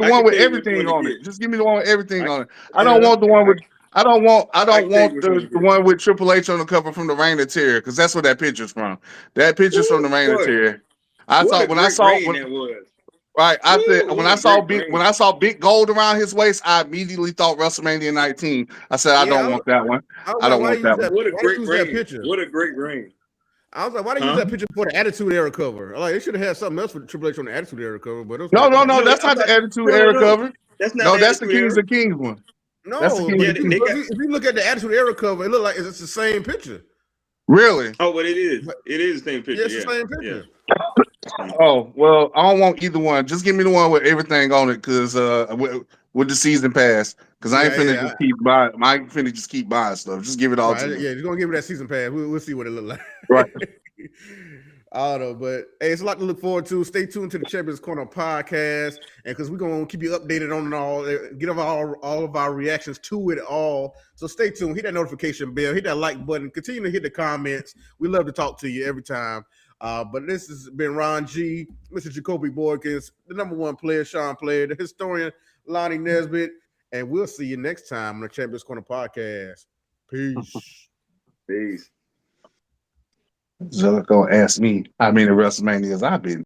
the one with everything on it. Just give me the one with everything on it. I don't want the one with. I don't want the one with Triple H on the cover from the Reign of Terror, because that's what that picture's from. That picture's from the Reign of Terror. I saw when I saw when, that was. right. I said when I saw big gold around his waist, I immediately thought WrestleMania 19. I said I don't want that one. I don't want that one. What a great ring! What a great ring! I was like, why did you use that picture for the Attitude Era cover? Like, they should have had something else for the Triple H on the Attitude Era cover. But it was no, that's not the Attitude Era cover. That's not. That's the Kings of Kings one. No, that's the Kings of Kings. If you look at the Attitude Era cover, it looked like it's the same picture. Really? Oh, but it is. It is the same picture. Yeah, it's the same picture. Yeah. Oh well, I don't want either one. Just give me the one with everything on it, because with the season pass. Because I ain't finna just keep buying. I ain't finna just keep buying stuff. Just give it all to me. Yeah, you're gonna give me that season pass. We'll see what it look like. Right. I don't know, but hey, it's a lot to look forward to. Stay tuned to the Champions Corner podcast, and because we're gonna keep you updated on it all, get all of our reactions to it all. So stay tuned. Hit that notification bell. Hit that like button. Continue to hit the comments. We love to talk to you every time. But this has been Ron G, Mr. Jacoby Borkins, the number one player, Sean Player, the historian, Lonnie Nesbitt, and we'll see you next time on the Champions Corner podcast. Peace. Peace. So gonna ask me how many WrestleManias I've been